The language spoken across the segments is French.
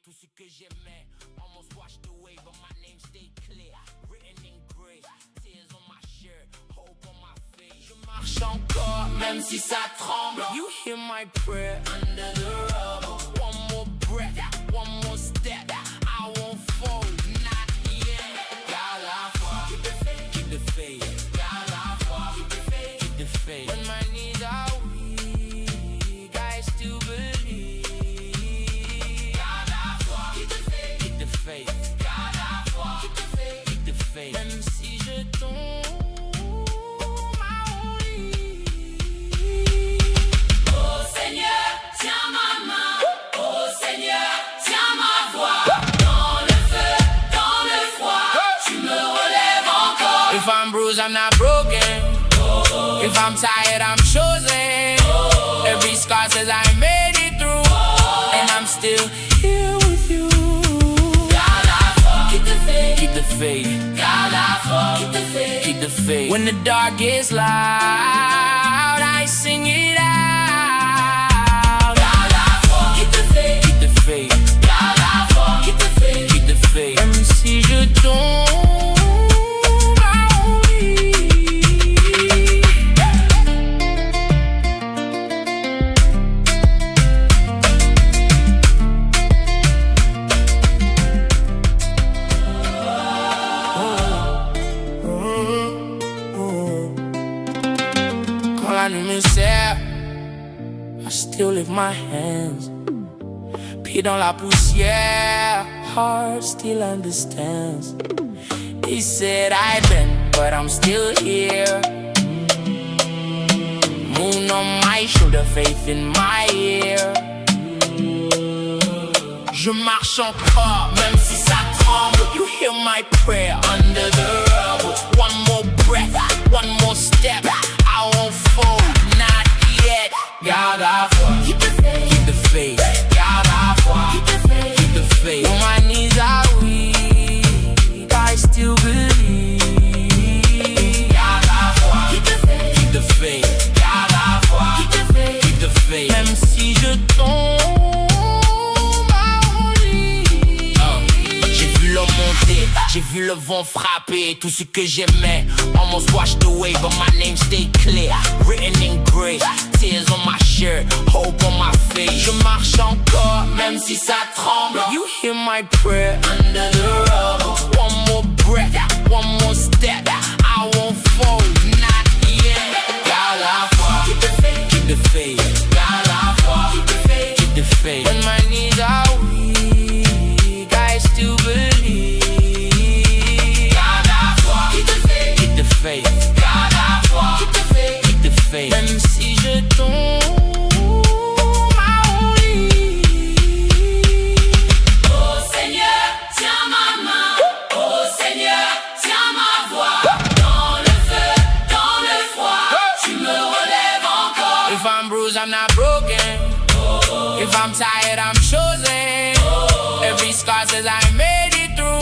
tout ce que j'aimais. Almost washed away, but my name stayed clear. Written in grey, tears on my shirt, hope on my face. Je marche encore, même si ça tremble. You hear my prayer under the rubble. One more breath, one more step. I won't fold, not yet. Garde la foi, keep the faith, keep the faith. Garde la foi, keep the faith, keep the faith. When my knees are weak, I still believe. Garde la foi, keep the faith, keep the faith. Garde la foi, keep the faith, keep the faith. Même si je tombe. If I'm bruised, I'm not broken. If I'm tired, I'm chosen. Every scar says I made it through. And I'm still here with you. Garde la foi, keep the faith, keep the faith. Garde la foi, keep the faith, keep the faith. When the dark is loud, I sing it out. Garde la foi, keep the faith, keep the faith. Garde la foi, keep the faith, keep the faith. Même si je tombe. I still lift my hands. Pieds dans la poussière, heart still understands. They said I'd been, but I'm still here. Moon on my shoulder, faith in my ear. Je marche encore, même si ça tremble. You hear my prayer under the rubble. One more breath, one more step. I won't fold, not yet. Garde la foi, keep the faith, keep the faith. Garde la foi, keep the faith, keep the faith. When my knees are weak, I still believe. Garde la foi, keep the faith, keep the faith. Garde la foi, keep the faith, keep the faith. Même si je tombe. J'ai vu le vent frapper, tout ce que j'aimais almost washed away, but my name stayed clear. Written in grey, tears on my shirt, hope on my face. Je marche encore, même si ça tremble. You hear my prayer under the rubble. One more breath, one more step. I won't fold, not yet. Garde la foi, keep the faith, keep the faith. Garde la foi, keep the faith, keep the faith. When my knees are weak, I still believe. Garde la foi, keep the faith, keep the faith. Même si je tombe, I oh Seigneur, tiens ma main. Oh Seigneur, tiens ma voix. Dans le feu, dans le froid, tu me relèves encore. If I'm bruised, I'm not broken. If I'm tired, I'm chosen. Every scar says I made it through.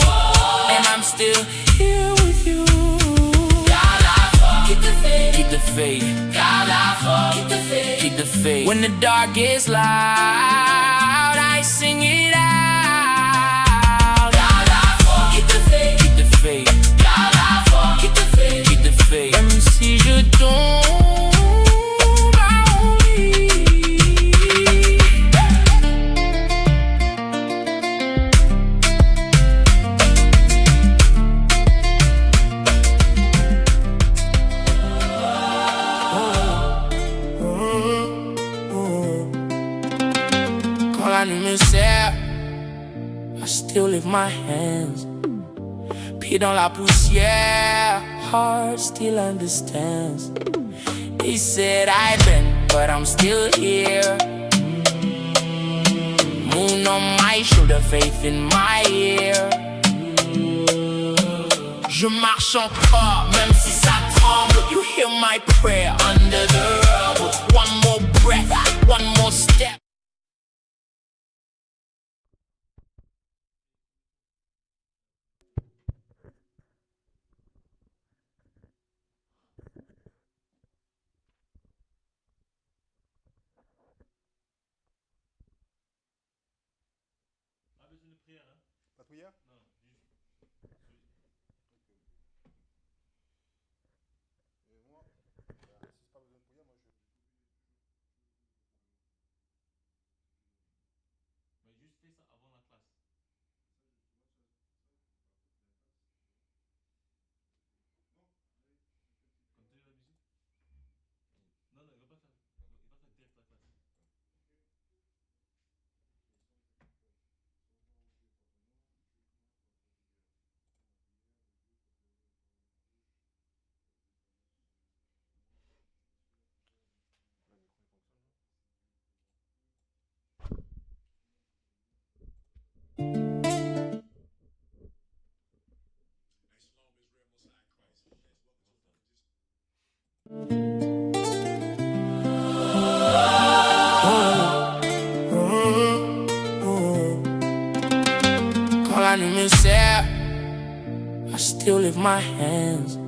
And I'm still here with you. Keep the faith, garde la foi, keep the faith, keep the faith. When the dark is loud, I sing it out. Garde la foi, keep the faith, keep the faith. Garde la foi, keep the faith, keep the faith. Même si je tombe. I still lift my hands. Pieds dans la poussière, heart still understands. They said I'd been, but I'm still here. Moon on my shoulder, faith in my ear. Je marche encore, même si ça tremble. You hear my prayer under the rubble. One more breath, one more step. prière, hein? Pas de prière? Non, juste. Et moi, si c'est pas besoin de prière, moi je. Mais juste fais ça avant la classe. Continue la musique. Non, non, il va pas faire. Il va faire direct la classe. Le micro il fonctionne là? Quand la nuit me serre, I still lift my hands.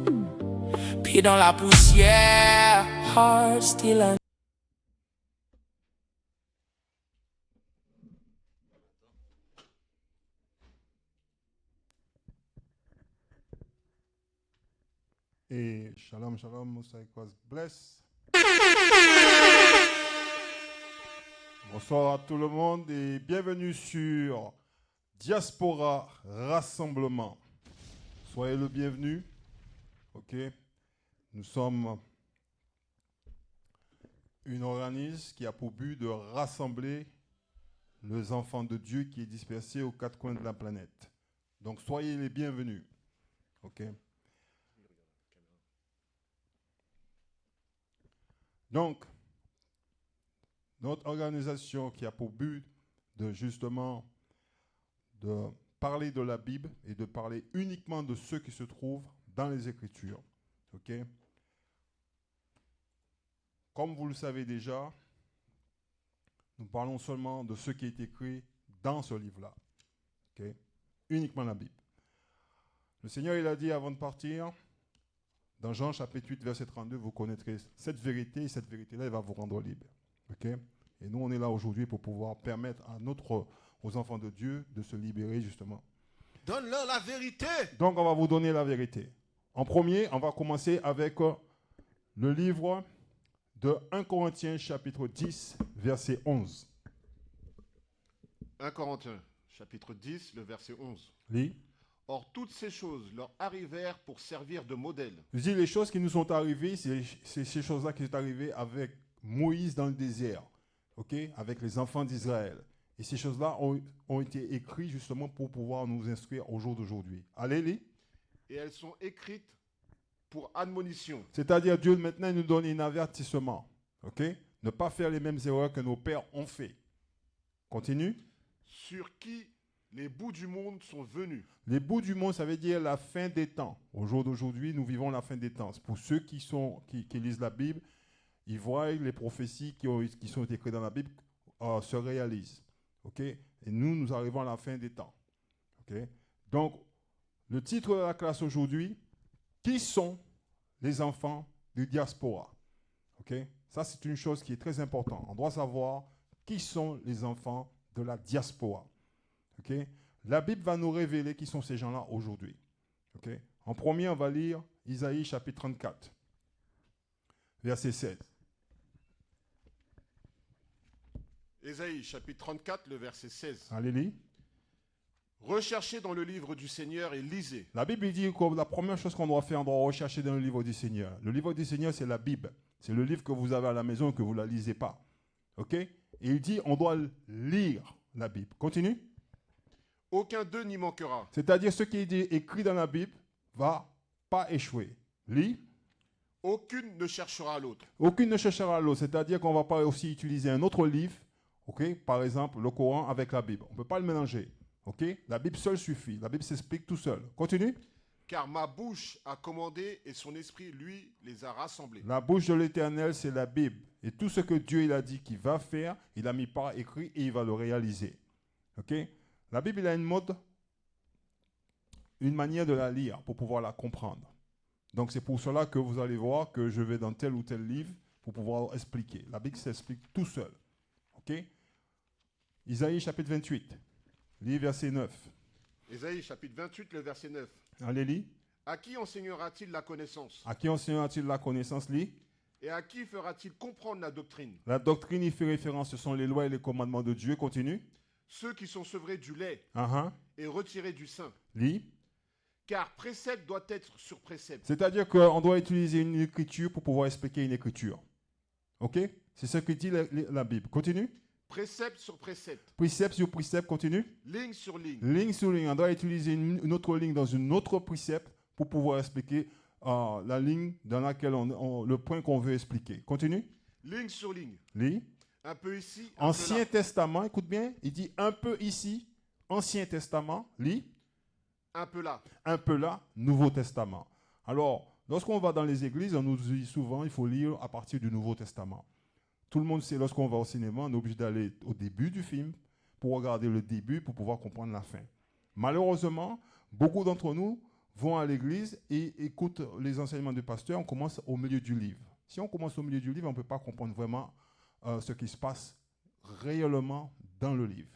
Pieds dans la poussière, heart still a... Et shalom, shalom, Mosaic was bless. Bonsoir à tout le monde et bienvenue sur Diaspora Rassemblement. Soyez le bienvenu. Ok. Nous sommes une organisme qui a pour but de rassembler les enfants de Dieu qui est dispersés aux quatre coins de la planète. Donc soyez les bienvenus. Ok. Donc, notre organisation qui a pour but de justement de parler de la Bible et de parler uniquement de ceux qui se trouvent dans les Écritures. Ok? Comme vous le savez déjà, nous parlons seulement de ce qui est écrit dans ce livre-là. Ok? Uniquement la Bible. Le Seigneur, il a dit avant de partir, dans Jean chapitre 8, verset 32, vous connaîtrez cette vérité, et cette vérité-là, elle va vous rendre libre. Ok? Et nous, on est là aujourd'hui pour pouvoir permettre aux enfants de Dieu de se libérer justement. Donne-leur la vérité. Donc, on va vous donner la vérité. En premier, on va commencer avec le livre de 1 Corinthiens chapitre 10, verset 11. 1 Corinthiens, chapitre 10, le verset 11. Lis. Or, toutes ces choses leur arrivèrent pour servir de modèle. Je dis, les choses qui nous sont arrivées, c'est ces choses-là qui sont arrivées avec Moïse dans le désert, ok, avec les enfants d'Israël. Et ces choses-là ont été écrites justement pour pouvoir nous instruire au jour d'aujourd'hui. Allez, lis. Et elles sont écrites pour admonition. C'est-à-dire, Dieu maintenant nous donne un avertissement, ok, ne pas faire les mêmes erreurs que nos pères ont fait. Continue. Sur qui les bouts du monde sont venus. Les bouts du monde, ça veut dire la fin des temps. Au jour d'aujourd'hui, nous vivons la fin des temps. Pour ceux qui lisent la Bible, ils voient les prophéties qui sont écrites dans la Bible se réalisent. Okay? Et nous arrivons à la fin des temps. Okay? Donc, le titre de la classe aujourd'hui, qui sont les enfants de diaspora? Okay? Ça, c'est une chose qui est très importante. On doit savoir qui sont les enfants de la diaspora. Okay? La Bible va nous révéler qui sont ces gens-là aujourd'hui. Okay? En premier, on va lire Isaïe chapitre 34, verset 16. Ésaïe, chapitre 34, le verset 16. Allez, lis. Recherchez dans le livre du Seigneur et lisez. La Bible dit que la première chose qu'on doit faire, on doit rechercher dans le livre du Seigneur. Le livre du Seigneur, c'est la Bible. C'est le livre que vous avez à la maison et que vous ne la lisez pas. OK? Et il dit, on doit lire la Bible. Continue. Aucun d'eux n'y manquera. C'est-à-dire, ce qui est écrit dans la Bible va pas échouer. Lis. Aucune ne cherchera l'autre. Aucune ne cherchera l'autre. C'est-à-dire qu'on ne va pas aussi utiliser un autre livre, OK? Par exemple, le Coran avec la Bible. On ne peut pas le mélanger. Okay? La Bible seule suffit. La Bible s'explique tout seul. Continue. Car ma bouche a commandé et son esprit, lui, les a rassemblés. La bouche de l'Éternel, c'est la Bible. Et tout ce que Dieu il a dit qu'il va faire, il a mis par écrit et il va le réaliser. Okay? La Bible, il a une manière de la lire pour pouvoir la comprendre. Donc c'est pour cela que vous allez voir que je vais dans tel ou tel livre pour pouvoir expliquer. La Bible s'explique tout seul. Okay? Isaïe chapitre 28. Lis verset 9. Ésaïe chapitre 28, le verset 9. Allez, lis. À qui enseignera-t-il la connaissance? À qui enseignera-t-il la connaissance? Lis. Et à qui fera-t-il comprendre la doctrine? La doctrine y fait référence, ce sont les lois et les commandements de Dieu. Continue. Ceux qui sont sevrés du lait Uh-huh. et retirés du sein. Lis. Car précepte doit être sur précepte. C'est-à-dire qu'on doit utiliser une écriture pour pouvoir expliquer une écriture. OK? C'est ce que dit la Bible. Continue. Précepte sur précepte. Précepte sur précepte, continue. Ligne sur ligne. Ligne sur ligne. On doit utiliser une autre ligne dans une autre précepte pour pouvoir expliquer la ligne dans laquelle le point qu'on veut expliquer. Continue. Ligne sur ligne. Lis. Un peu ici, un peu Ancien là. Testament, écoute bien, il dit un peu ici, Ancien Testament, lis, Un peu là. un peu là, Nouveau Testament. Alors, lorsqu'on va dans les églises, on nous dit souvent il faut lire à partir du Nouveau Testament. Tout le monde sait, lorsqu'on va au cinéma, on est obligé d'aller au début du film pour regarder le début pour pouvoir comprendre la fin. Malheureusement, beaucoup d'entre nous vont à l'église et écoutent les enseignements du pasteur, on commence au milieu du livre. Si on commence au milieu du livre, on ne peut pas comprendre vraiment ce qui se passe réellement dans le livre.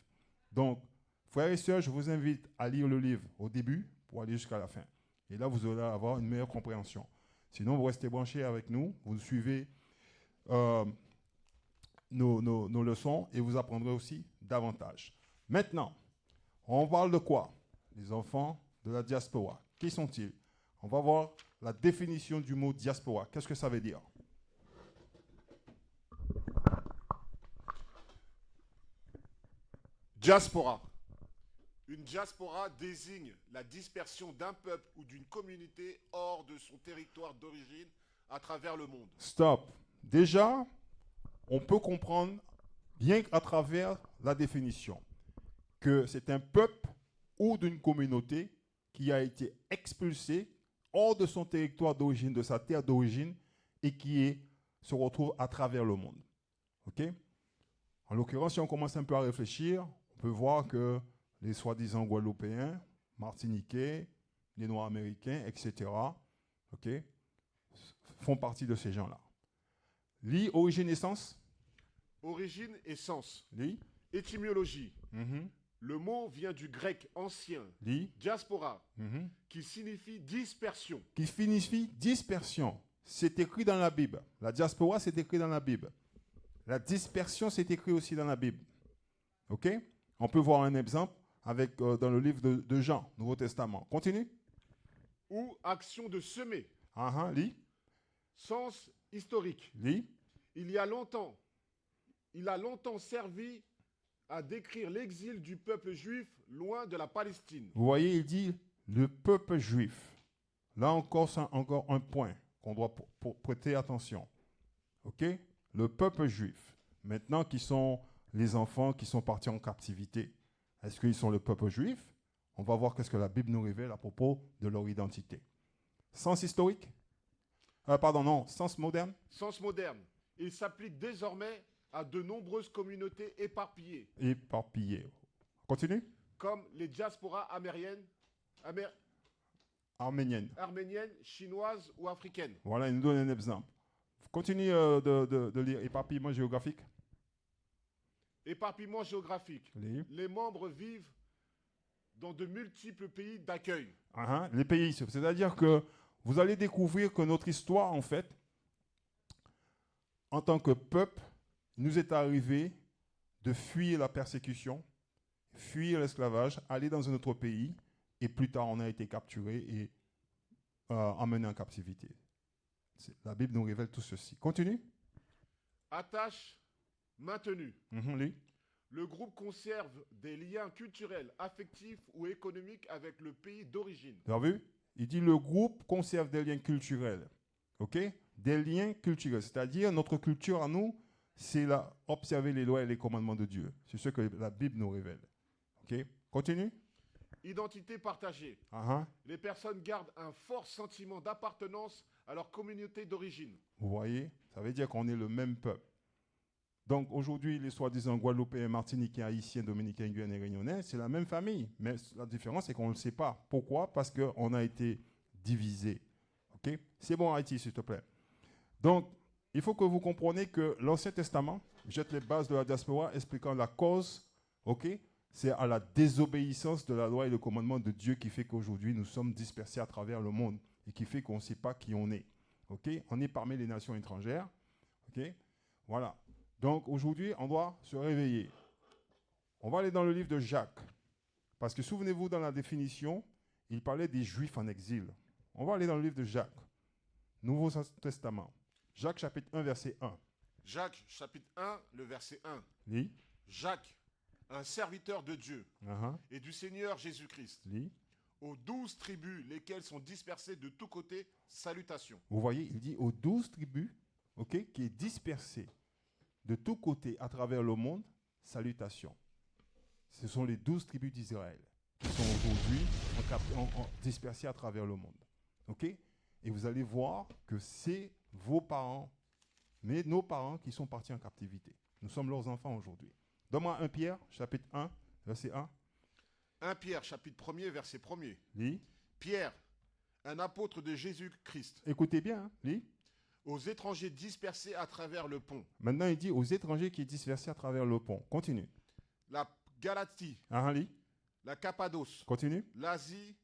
Donc, frères et sœurs, je vous invite à lire le livre au début pour aller jusqu'à la fin. Et là, vous allez avoir une meilleure compréhension. Sinon, vous restez branchés avec nous, vous suivez nos leçons et vous apprendrez aussi davantage. Maintenant, on parle de quoi? Les enfants de la diaspora. Qui sont-ils? On va voir la définition du mot diaspora. Qu'est-ce que ça veut dire? Diaspora. Une diaspora désigne la dispersion d'un peuple ou d'une communauté hors de son territoire d'origine à travers le monde. Stop. Déjà, on peut comprendre, bien qu'à travers la définition, que c'est un peuple ou d'une communauté qui a été expulsé hors de son territoire d'origine, de sa terre d'origine, et qui se retrouve à travers le monde. OK? En l'occurrence, si on commence un peu à réfléchir, on peut voir que les soi-disant Guadeloupéens, Martiniquais, les Noirs américains, etc., OK, font partie de ces gens-là. Lis origine et sens. Origine et sens. Lis. Étymologie. Mhm. Le mot vient du grec ancien, Lis. diaspora, Mhm. qui signifie dispersion. Qui signifie dispersion. C'est écrit dans la Bible. La diaspora, c'est écrit dans la Bible. La dispersion, c'est écrit aussi dans la Bible. OK? On peut voir un exemple avec, dans le livre de Jean, Nouveau Testament. Continue. Ou action de semer. Lis. Sens historique. Lis. Il a longtemps servi à décrire l'exil du peuple juif loin de la Palestine. Vous voyez, il dit le peuple juif. Là encore, c'est encore un point qu'on doit prêter attention. OK? Le peuple juif. Maintenant, qui sont les enfants qui sont partis en captivité? Est-ce qu'ils sont le peuple juif? On va voir qu'est-ce que la Bible nous révèle à propos de leur identité. Sens historique? Sens moderne? Sens moderne. Il s'applique désormais à de nombreuses communautés éparpillées, Éparpillé. Continue. comme les diasporas Arménienne. arméniennes, chinoises ou africaines. Voilà, il nous donne un exemple. Continue de lire éparpillement géographique. Éparpillement géographique. Lis. Les membres vivent dans de multiples pays d'accueil. Les pays. C'est-à-dire que vous allez découvrir que notre histoire, en fait, en tant que peuple, il nous est arrivé de fuir la persécution, fuir l'esclavage, aller dans un autre pays, et plus tard, on a été capturé et emmené en captivité. La Bible nous révèle tout ceci. Continue. Attache maintenue. Lis. Le groupe conserve des liens culturels, affectifs ou économiques avec le pays d'origine. Vous avez vu? Il dit le groupe conserve des liens culturels. OK? Des liens culturels. C'est-à-dire, notre culture à nous, c'est observer les lois et les commandements de Dieu. C'est ce que la Bible nous révèle. OK? Continue. Identité partagée. Les personnes gardent un fort sentiment d'appartenance à leur communauté d'origine. Vous voyez? Ça veut dire qu'on est le même peuple. Donc aujourd'hui, les soi-disant Guadeloupéens, Martiniquais, Haïtiens, Dominicains, Guyanais et Réunionnais, c'est la même famille. Mais la différence, c'est qu'on ne le sait pas. Pourquoi? Parce qu'on a été divisés. OK? C'est bon, Haïti, s'il te plaît. Donc, il faut que vous compreniez que l'Ancien Testament jette les bases de la diaspora expliquant la cause, OK, C'est à la désobéissance de la loi et le commandement de Dieu qui fait qu'aujourd'hui nous sommes dispersés à travers le monde et qui fait qu'on ne sait pas qui on est. Ok? On est parmi les nations étrangères. Ok? Voilà. Donc aujourd'hui, on doit se réveiller. On va aller dans le livre de Jacques. Parce que souvenez-vous, dans la définition, il parlait des Juifs en exil. On va aller dans le livre de Jacques. Nouveau Testament. Jacques chapitre 1, verset 1. Jacques, chapitre 1, le verset 1. Lis. Jacques, un serviteur de Dieu Uh-huh. et du Seigneur Jésus-Christ, Lis. aux 12 tribus, lesquelles sont dispersées de tous côtés, salutations. Vous voyez, il dit aux 12 tribus, ok, qui est dispersée de tous côtés à travers le monde, salutations. Ce sont les 12 tribus d'Israël qui sont aujourd'hui dispersées à travers le monde. Ok? Et vous allez voir que c'est vos parents, mais nos parents qui sont partis en captivité. Nous sommes leurs enfants aujourd'hui. Donne-moi 1 Pierre, chapitre 1, verset 1. 1 Pierre, chapitre 1er, verset 1er. Lis. Pierre, un apôtre de Jésus-Christ, Écoutez bien, hein, lis. aux étrangers dispersés à travers le pont, Maintenant, il dit aux étrangers qui sont dispersés à travers le pont. Continue. la Galatie, Ah, lis. la Cappadoce, Continue. l'Asie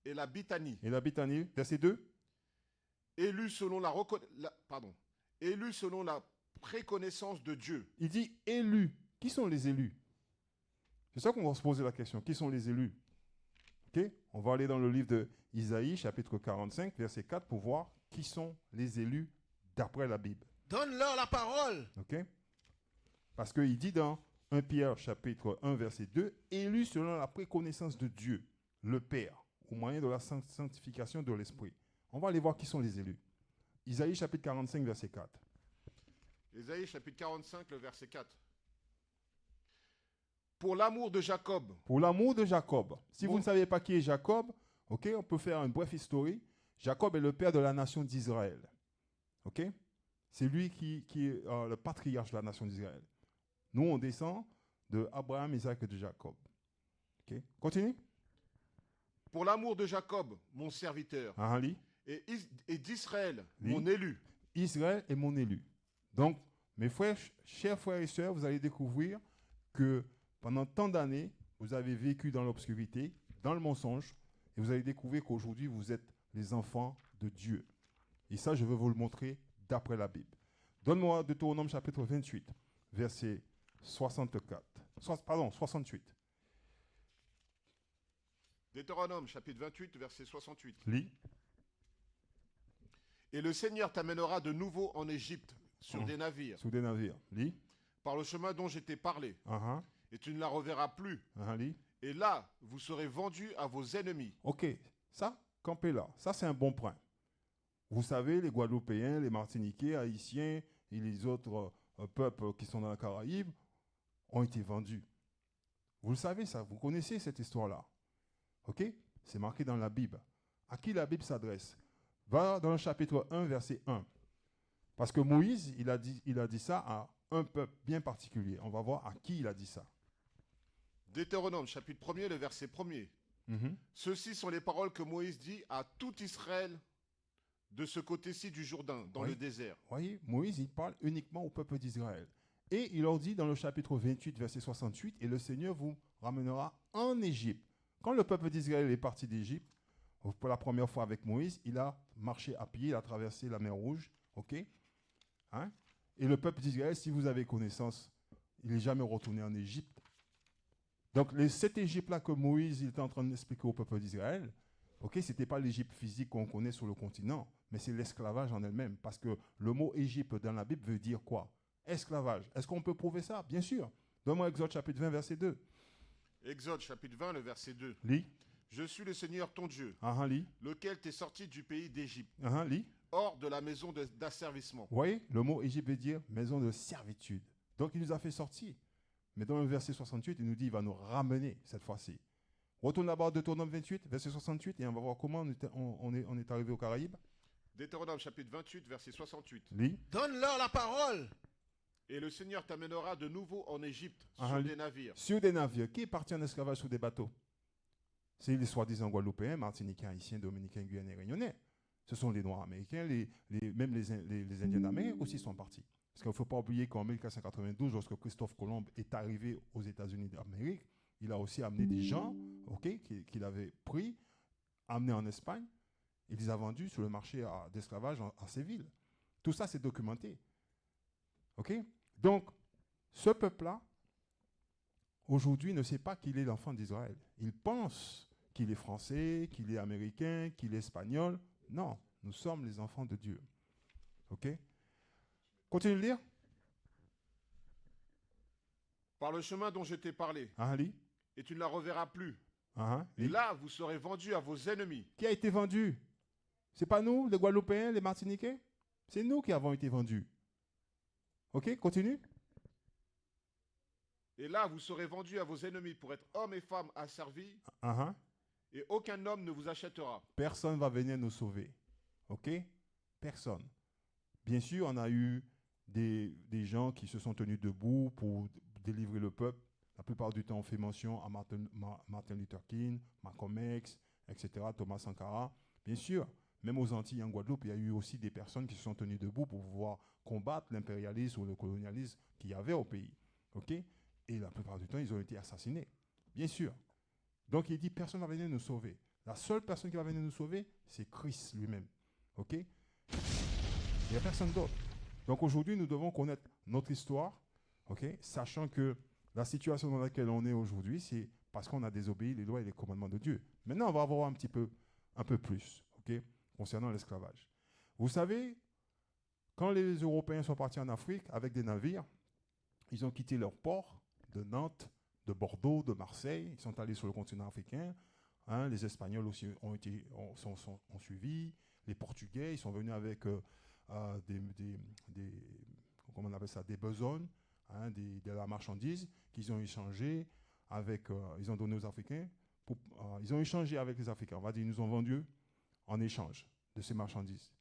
et la Bithynie, Et la Bithynie, verset 2. élus selon élus selon la préconnaissance de Dieu. Il dit élus. Qui sont les élus? C'est ça qu'on va se poser la question. Qui sont les élus? Ok? On va aller dans le livre de Isaïe, chapitre 45, verset 4, pour voir qui sont les élus d'après la Bible. Donne-leur la parole. Ok? Parce qu'il dit dans 1 Pierre, chapitre 1, verset 2, élus selon la préconnaissance de Dieu, le Père, au moyen de la sanctification de l'Esprit. On va aller voir qui sont les élus. Isaïe, chapitre 45, verset 4. Ésaïe, chapitre 45, le verset 4. Pour l'amour de Jacob, Pour l'amour de Jacob. Si vous Bon. ne savez pas qui est Jacob, ok, on peut faire une brève histoire. Jacob est le père de la nation d'Israël. Ok? C'est lui qui est le patriarche de la nation d'Israël. Nous, on descend de Abraham, Isaac et de Jacob. Ok? Continue. pour l'amour de Jacob, mon serviteur, Ah, lis. et d'Israël, Oui. mon élu. Israël est mon élu. Donc, mes frères, chers frères et sœurs, vous allez découvrir que pendant tant d'années, vous avez vécu dans l'obscurité, dans le mensonge, et vous allez découvrir qu'aujourd'hui, vous êtes les enfants de Dieu. Et ça, je veux vous le montrer d'après la Bible. Donne-moi Deutéronome chapitre 28, verset 64. 68. Deutéronome, chapitre 28, verset 68. Lis. Et le Seigneur t'amènera de nouveau en Égypte, sur des navires, Sous des navires. Lis. par le chemin dont je t'ai parlé, Ah, et tu ne la reverras plus. lis. Et là, vous serez vendus à vos ennemis. OK, ça, campez là. Ça, c'est un bon point. Vous savez, les Guadeloupéens, les Martiniquais, Haïtiens et les autres peuples qui sont dans la Caraïbe ont été vendus. Vous le savez, ça, vous connaissez cette histoire-là. OK? C'est marqué dans la Bible. À qui la Bible s'adresse? Va dans le chapitre 1, verset 1. Parce que Moïse, il a dit ça à un peuple bien particulier. On va voir à qui il a dit ça. Deutéronome, chapitre 1er, le verset 1er. Mhm. Ceci sont les paroles que Moïse dit à tout Israël de ce côté-ci du Jourdain, dans Oui. le désert. Voyez, Moïse, il parle uniquement au peuple d'Israël. Et il leur dit dans le chapitre 28, verset 68, « Et le Seigneur vous ramènera en Égypte. » Quand le peuple d'Israël est parti d'Égypte, pour la première fois avec Moïse, il a marché à pied, il a traversé la mer Rouge. OK? Hein? Et le peuple d'Israël, si vous avez connaissance, il n'est jamais retourné en Égypte. Donc, cette Égypte-là que Moïse il était en train d'expliquer au peuple d'Israël, ok, ce n'était pas l'Égypte physique qu'on connaît sur le continent, mais c'est l'esclavage en elle-même. Parce que le mot Égypte dans la Bible veut dire quoi? Esclavage. Est-ce qu'on peut prouver ça? Bien sûr. Donne-moi Exode chapitre 20, verset 2. Exode, chapitre 20, le verset 2. Lis. Je suis le Seigneur ton Dieu, Ah, lis. lequel t'est sorti du pays d'Égypte, Ah, lis. hors de la maison d'asservissement. Vous voyez, le mot Égypte veut dire maison de servitude. Donc, il nous a fait sortir. Mais dans le verset 68, il nous dit qu'il va nous ramener cette fois-ci. Retourne d'abord à Deutéronome 28, verset 68, et on va voir comment on est arrivé aux Caraïbes. Deutéronome, chapitre 28, verset 68. Lis. Donne-leur la parole. Et le Seigneur t'amènera de nouveau en Égypte, Ah, sur li- des navires. Sur des navires. Qui est parti en esclavage sur des bateaux? C'est les soi-disant Guadeloupéens, Martiniquais, Haïtiens, Dominicains, Guyanais, Réunionnais. Ce sont les Noirs américains, même les Indiens d'Amérique aussi sont partis. Parce qu'il ne faut pas oublier qu'en 1492, lorsque Christophe Colomb est arrivé aux États-Unis d'Amérique, il a aussi amené des gens, ok, qu'il avait pris, amenés en Espagne, et les a vendus sur le marché d'esclavage à Séville. Tout ça, c'est documenté. Ok? Donc, ce peuple-là, aujourd'hui, ne sait pas qu'il est l'enfant d'Israël. Il pense qu'il est français, qu'il est américain, qu'il est espagnol. Non, nous sommes les enfants de Dieu. Ok? Continue de lire. Par le chemin dont je t'ai parlé, Ah, lis. et tu ne la reverras plus. Ah, Et lis. là, vous serez vendus à vos ennemis. Qui a été vendu? C'est pas nous, les Guadeloupéens, les Martiniquais? C'est nous qui avons été vendus. Ok? Continue. Et là, vous serez vendus à vos ennemis pour être hommes et femmes asservis, Ah, et aucun homme ne vous achètera. personne va venir nous sauver. OK? Personne. Bien sûr, on a eu des gens qui se sont tenus debout pour délivrer le peuple. La plupart du temps, on fait mention à Martin Luther King, Malcolm X, etc., Thomas Sankara. Bien sûr, même aux Antilles, en Guadeloupe, il y a eu aussi des personnes qui se sont tenues debout pour pouvoir combattre l'impérialisme ou le colonialisme qu'il y avait au pays. OK? Et la plupart du temps, ils ont été assassinés. Bien sûr. Donc, il dit, personne ne va venir nous sauver. La seule personne qui va venir nous sauver, c'est Christ lui-même. OK? Il n'y a personne d'autre. Donc, aujourd'hui, nous devons connaître notre histoire, OK? Sachant que la situation dans laquelle on est aujourd'hui, c'est parce qu'on a désobéi les lois et les commandements de Dieu. Maintenant, on va voir un peu plus, OK? Concernant l'esclavage. Vous savez, quand les Européens sont partis en Afrique avec des navires, ils ont quitté leur port de Nantes, de Bordeaux, de Marseille. Ils sont allés sur le continent africain. Hein, les Espagnols aussi ont suivi. Les Portugais, ils sont venus avec comment on appelle ça, des besognes, hein, de la marchandise qu'ils ont échangé avec, ils ont donné aux Africains. Ils ont échangé avec les Africains. On va dire, ils nous ont vendu en échange de ces marchandises.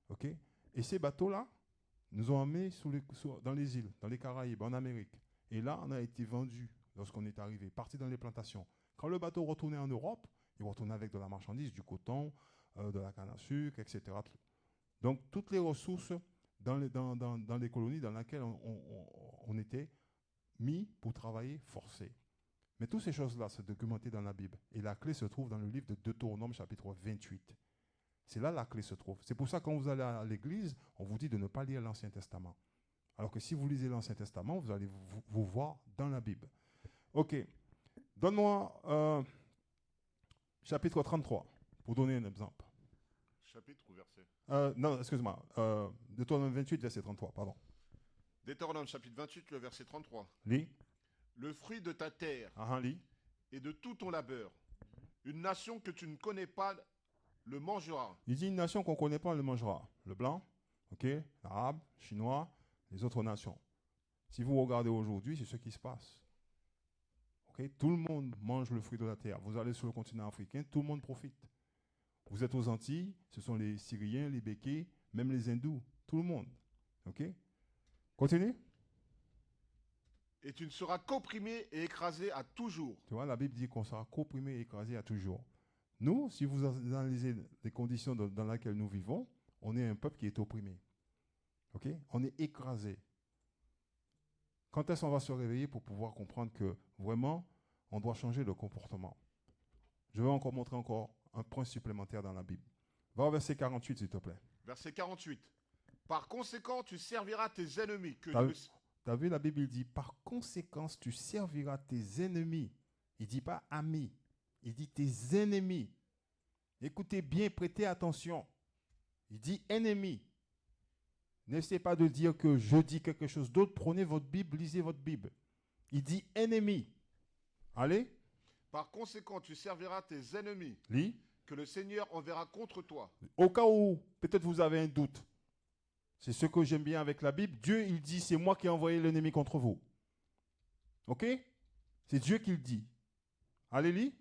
OK? Et ces bateaux-là nous ont emmenés dans les îles, dans les Caraïbes, en Amérique. Et là, on a été vendus lorsqu'on est arrivé, partis dans les plantations. Quand le bateau retournait en Europe, il retournait avec de la marchandise, du coton, de la canne à sucre, etc. Donc, toutes les ressources dans les colonies dans lesquelles on était mis pour travailler forcé. Mais toutes ces choses-là sont documentées dans la Bible. Et la clé se trouve dans le livre de Deutéronome, chapitre 28. C'est là la clé se trouve. C'est pour ça que quand vous allez à l'église, on vous dit de ne pas lire l'Ancien Testament. Alors que si vous lisez l'Ancien Testament, vous allez vous voir dans la Bible. OK. Donne-moi chapitre 33, pour donner un exemple. Chapitre ou verset? Non, excuse-moi. Deutéronome 28, verset 33, pardon. Deutéronome chapitre 28, le verset 33. Lis. Le fruit de ta terre Lis. et de tout ton labeur, une nation que tu ne connais pas le mangera. Il dit une nation qu'on ne connaît pas, on le mangera. Le blanc, ok, l'arabe, chinois, les autres nations. Si vous regardez aujourd'hui, c'est ce qui se passe. Okay? Tout le monde mange le fruit de la terre. Vous allez sur le continent africain, tout le monde profite. Vous êtes aux Antilles, ce sont les Syriens, les Békés, même les Hindous, tout le monde. Ok? Continue. Et tu ne seras qu'opprimé et écrasé à toujours. Tu vois, la Bible dit qu'on sera qu'opprimé et écrasé à toujours. Nous, si vous analysez les conditions dans lesquelles nous vivons, on est un peuple qui est opprimé. Ok? On est écrasé. Quand est-ce qu'on va se réveiller pour pouvoir comprendre que vraiment, on doit changer de comportement? Je vais encore montrer un point supplémentaire dans la Bible. Va au verset 48, s'il te plaît. Verset 48. Par conséquent, tu serviras tes ennemis. Tu as vu, la Bible, il dit, par conséquence, tu serviras tes ennemis. Il ne dit pas amis. Il dit tes ennemis. Écoutez bien, prêtez attention. Il dit ennemis. N'essayez pas de dire que je dis quelque chose d'autre. Prenez votre Bible, lisez votre Bible. Il dit ennemis. Allez. Par conséquent, tu serviras tes ennemis. Lis. Que le Seigneur enverra contre toi. Au cas où, peut-être vous avez un doute. C'est ce que j'aime bien avec la Bible. Dieu, il dit, c'est moi qui ai envoyé l'ennemi contre vous. OK? C'est Dieu qui le dit. Allez, lis.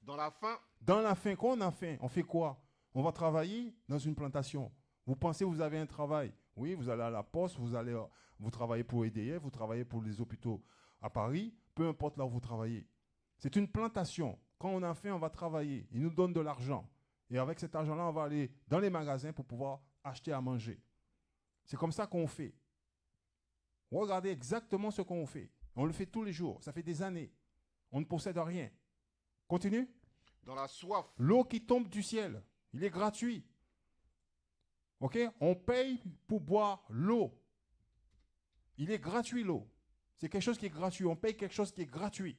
Dans la faim. Dans la faim, quand on a faim, on fait quoi? On va travailler dans une plantation. Vous pensez que vous avez un travail. Oui, vous allez à la poste, vous travaillez pour EDF, vous travaillez pour les hôpitaux à Paris, peu importe là où vous travaillez. C'est une plantation. Quand on a faim, on va travailler. Ils nous donnent de l'argent. Et avec cet argent-là, on va aller dans les magasins pour pouvoir acheter à manger. C'est comme ça qu'on fait. Regardez exactement ce qu'on fait. On le fait tous les jours. Ça fait des années. On ne possède rien. Continue. Dans la soif, L'eau qui tombe du ciel, il est gratuit. OK? On paye pour boire l'eau. Il est gratuit, l'eau. C'est quelque chose qui est gratuit. On paye quelque chose qui est gratuit.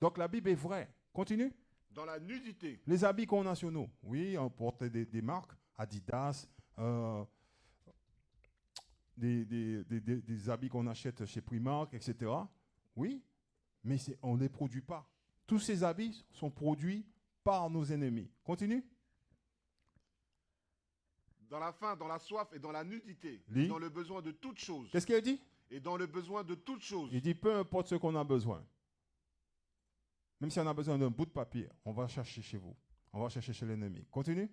Donc la Bible est vraie. Continue. dans la nudité, Les habits qu'on a sur nous. Oui, on porte des marques, Adidas, des habits qu'on achète chez Primark, etc. Oui, mais on ne les produit pas. Tous ces habits sont produits par nos ennemis. Continue. dans la faim, dans la soif et dans la nudité, Lis. et dans le besoin de toutes choses, Qu'est-ce qu'il dit? et dans le besoin de toutes choses. Il dit, peu importe ce qu'on a besoin. Même si on a besoin d'un bout de papier, on va chercher chez vous. On va chercher chez l'ennemi. Continue.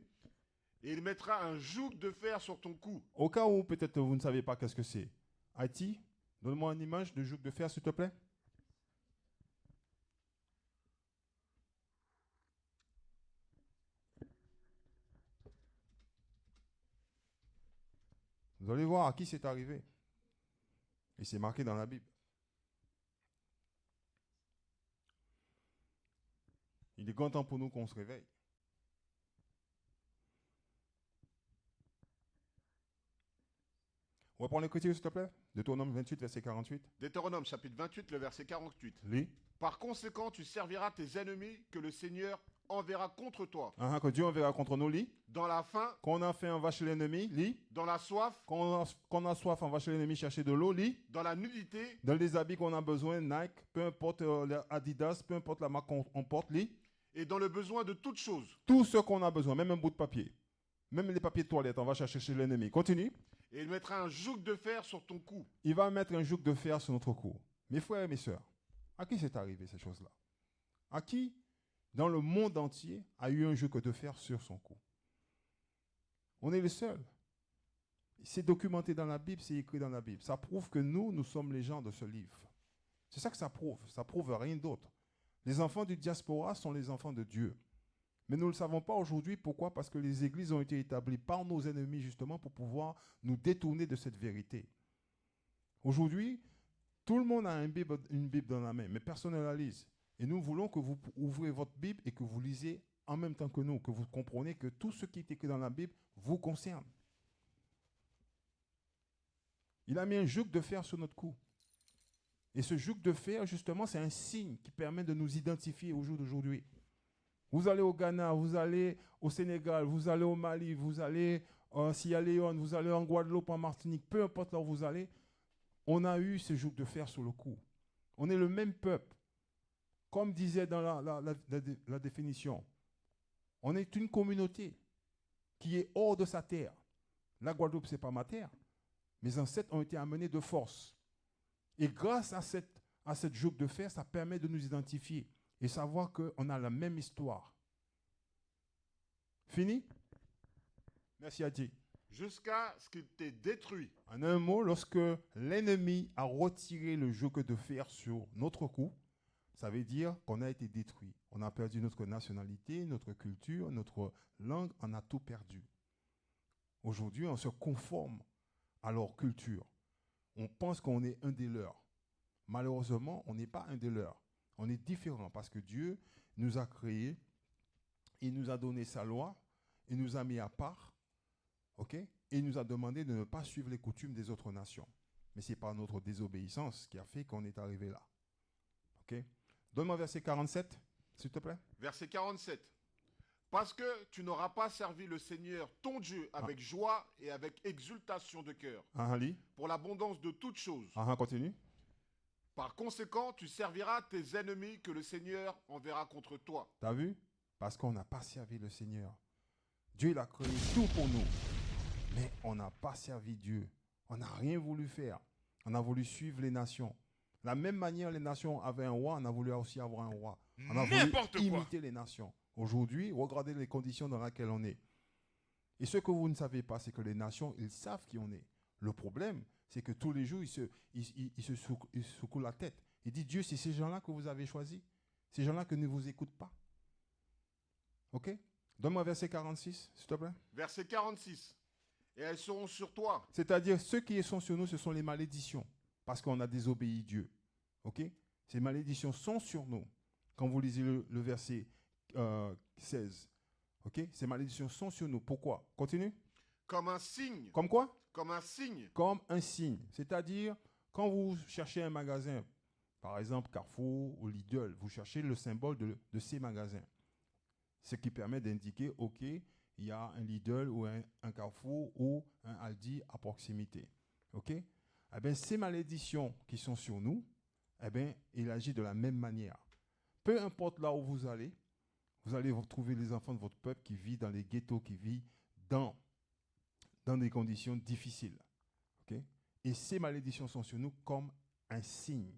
Et il mettra un joug de fer sur ton cou, Au cas où peut-être vous ne savez pas qu'est-ce que c'est. Haïti, donne-moi une image de joug de fer, s'il te plaît. Vous allez voir à qui c'est arrivé. Et c'est marqué dans la Bible. Il est grand temps pour nous qu'on se réveille. On va prendre l'écriture, s'il te plaît. Deutéronome 28, verset 48. Deutéronome chapitre 28, le verset 48. Lis. Par conséquent, tu serviras tes ennemis que le Seigneur enverra contre toi. Que Dieu enverra contre nous, lis. Dans la faim, Qu'on a faim, on va chez l'ennemi, lis. dans la soif, Qu'on a soif, on va chez l'ennemi chercher de l'eau, lis. dans la nudité, Dans les habits qu'on a besoin, Nike, peu importe les Adidas, peu importe la marque qu'on porte, lis. et dans le besoin de toutes choses. Tout ce qu'on a besoin, même un bout de papier. Même les papiers de toilette, on va chercher chez l'ennemi. Continue. Et il mettra un joug de fer sur ton cou. Il va mettre un joug de fer sur notre cou. Mes frères et mes sœurs, à qui c'est arrivé ces choses-là? À qui, dans le monde entier, a eu un joug de fer sur son cou? On est les seuls. C'est documenté dans la Bible, c'est écrit dans la Bible. Ça prouve que nous sommes les gens de ce livre. C'est ça que ça prouve. Ça prouve rien d'autre. Les enfants du diaspora sont les enfants de Dieu. Mais nous ne le savons pas aujourd'hui. Pourquoi? Parce que les églises ont été établies par nos ennemis justement pour pouvoir nous détourner de cette vérité. Aujourd'hui, tout le monde a une Bible dans la main, mais personne ne la lise. Et nous voulons que vous ouvrez votre Bible et que vous lisez en même temps que nous, que vous compreniez que tout ce qui est écrit dans la Bible vous concerne. Il a mis un joug de fer sur notre cou. Et ce joug de fer, justement, c'est un signe qui permet de nous identifier au jour d'aujourd'hui. Vous allez au Ghana, vous allez au Sénégal, vous allez au Mali, vous allez en Sierra Leone, vous allez en Guadeloupe, en Martinique, peu importe là où vous allez, on a eu ce joug de fer sur le cou. On est le même peuple. Comme disait dans la définition, on est une communauté qui est hors de sa terre. La Guadeloupe, ce n'est pas ma terre. Mes ancêtres ont été amenés de force. Et grâce à cette joug de fer, ça permet de nous identifier et savoir qu'on a la même histoire. Fini? Merci Adi. Jusqu'à ce qu'il t'ait détruit. En un mot, lorsque l'ennemi a retiré le joug de fer sur notre cou, ça veut dire qu'on a été détruit. On a perdu notre nationalité, notre culture, notre langue, on a tout perdu. Aujourd'hui, on se conforme à leur culture. On pense qu'on est un des leurs. Malheureusement, on n'est pas un des leurs. On est différent parce que Dieu nous a créés, il nous a donné sa loi, il nous a mis à part, ok? Et il nous a demandé de ne pas suivre les coutumes des autres nations. Mais ce n'est pas notre désobéissance qui a fait qu'on est arrivé là. Ok? Donne-moi verset 47, s'il te plaît. Verset 47. Parce que tu n'auras pas servi le Seigneur, ton Dieu, avec joie et avec exultation de cœur, Lis. pour l'abondance de toutes choses. Continue. Par conséquent, tu serviras tes ennemis que le Seigneur enverra contre toi. T'as vu? Parce qu'on n'a pas servi le Seigneur. Dieu, il a créé tout pour nous. Mais on n'a pas servi Dieu. On n'a rien voulu faire. On a voulu suivre les nations. De la même manière, les nations avaient un roi, on a voulu aussi avoir un roi. On a voulu imiter les nations. Aujourd'hui, regardez les conditions dans lesquelles on est. Et ce que vous ne savez pas, c'est que les nations, ils savent qui on est. Le problème, c'est que tous les jours, ils se secouent la tête. Ils disent, Dieu, c'est ces gens-là que vous avez choisis. Ces gens-là qui ne vous écoutent pas. OK? Donne-moi verset 46, s'il te plaît. Verset 46. Et elles seront sur toi. C'est-à-dire, ceux qui sont sur nous, ce sont les malédictions. parce qu'on a désobéi Dieu. OK? Ces malédictions sont sur nous. Quand vous lisez le verset 16. OK? Ces malédictions sont sur nous. Pourquoi? Continue. Comme un signe. Comme quoi? Comme un signe. Comme un signe. C'est-à-dire, quand vous cherchez un magasin, par exemple Carrefour ou Lidl, vous cherchez le symbole de ces magasins. Ce qui permet d'indiquer, OK, il y a un Lidl ou un Carrefour ou un Aldi à proximité. OK? Eh bien, ces malédictions qui sont sur nous, eh bien, il agit de la même manière. Peu importe là où vous allez trouver les enfants de votre peuple qui vivent dans les ghettos, qui vivent dans des conditions difficiles. OK? Et ces malédictions sont sur nous comme un signe.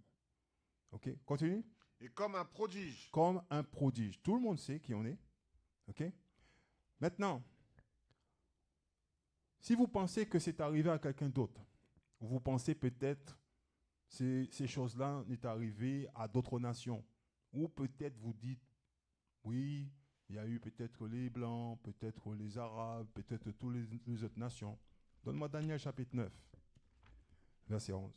OK? Continue. Et comme un prodige. Comme un prodige. Tout le monde sait qui on est. OK? Maintenant, si vous pensez que c'est arrivé à quelqu'un d'autre, ou vous pensez peut-être que ces choses-là n'est arrivé à d'autres nations, ou peut-être vous dites, oui, il y a eu peut-être les Blancs, peut-être les Arabes, peut-être toutes les autres nations. Donne-moi Daniel chapitre 9, verset 11.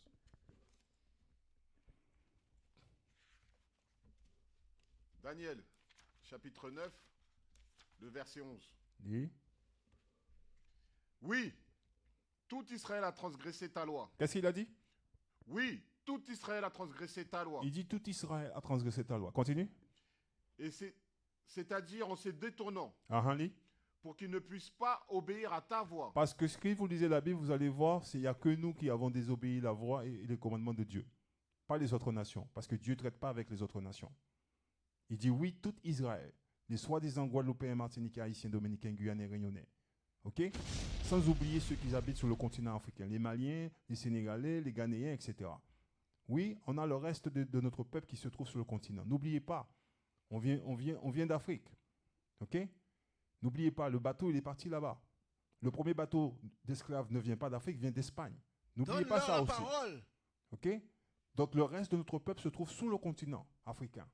Daniel, chapitre 9, le verset 11. Dis. Oui, tout Israël a transgressé ta loi. Qu'est-ce qu'il a dit? Oui, tout Israël a transgressé ta loi. Il dit tout Israël a transgressé ta loi. Continue. Et c'est-à-dire en se détournant, Lis. pour qu'ils ne puissent pas obéir à ta voix. Parce que ce que vous lisez la Bible, vous allez voir, il n'y a que nous qui avons désobéi la voix et les commandements de Dieu. Pas les autres nations. Parce que Dieu ne traite pas avec les autres nations. Il dit oui, tout Israël. Les soi-disant Guadeloupéens, Martiniquais, Haïtiens, Dominicains, Guyanais, Réunionnais. OK? Sans oublier ceux qui habitent sur le continent africain. Les Maliens, les Sénégalais, les Ghanéens, etc. Oui, on a le reste de notre peuple qui se trouve sur le continent. N'oubliez pas, on vient d'Afrique. OK? N'oubliez pas, le bateau, il est parti là-bas. Le premier bateau d'esclaves ne vient pas d'Afrique, vient d'Espagne. N'oubliez pas ça aussi. Parole. OK? Donc, le reste de notre peuple se trouve sous le continent africain.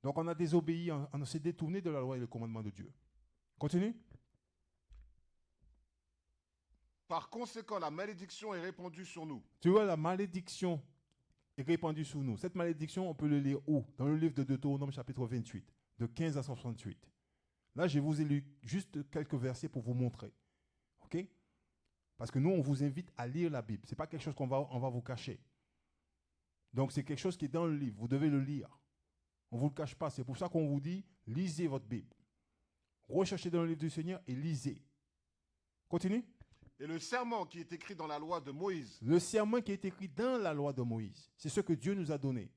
Donc, on a désobéi, on s'est détourné de la loi et le commandement de Dieu. Continue. Par conséquent, la malédiction est répandue sur nous. Tu vois, la malédiction est répandue sur nous. Cette malédiction, on peut le lire où? Dans le livre de Deutéronome, chapitre 28, de 15 à 68. Là, je vous ai lu juste quelques versets pour vous montrer. OK? Parce que nous, on vous invite à lire la Bible. Ce n'est pas quelque chose on va vous cacher. Donc, c'est quelque chose qui est dans le livre. Vous devez le lire. On ne vous le cache pas. C'est pour ça qu'on vous dit, lisez votre Bible. Recherchez dans le livre du Seigneur et lisez. Continue. Et le serment qui est écrit dans la loi de Moïse. Le serment qui est écrit dans la loi de Moïse, c'est ce que Dieu nous a donné.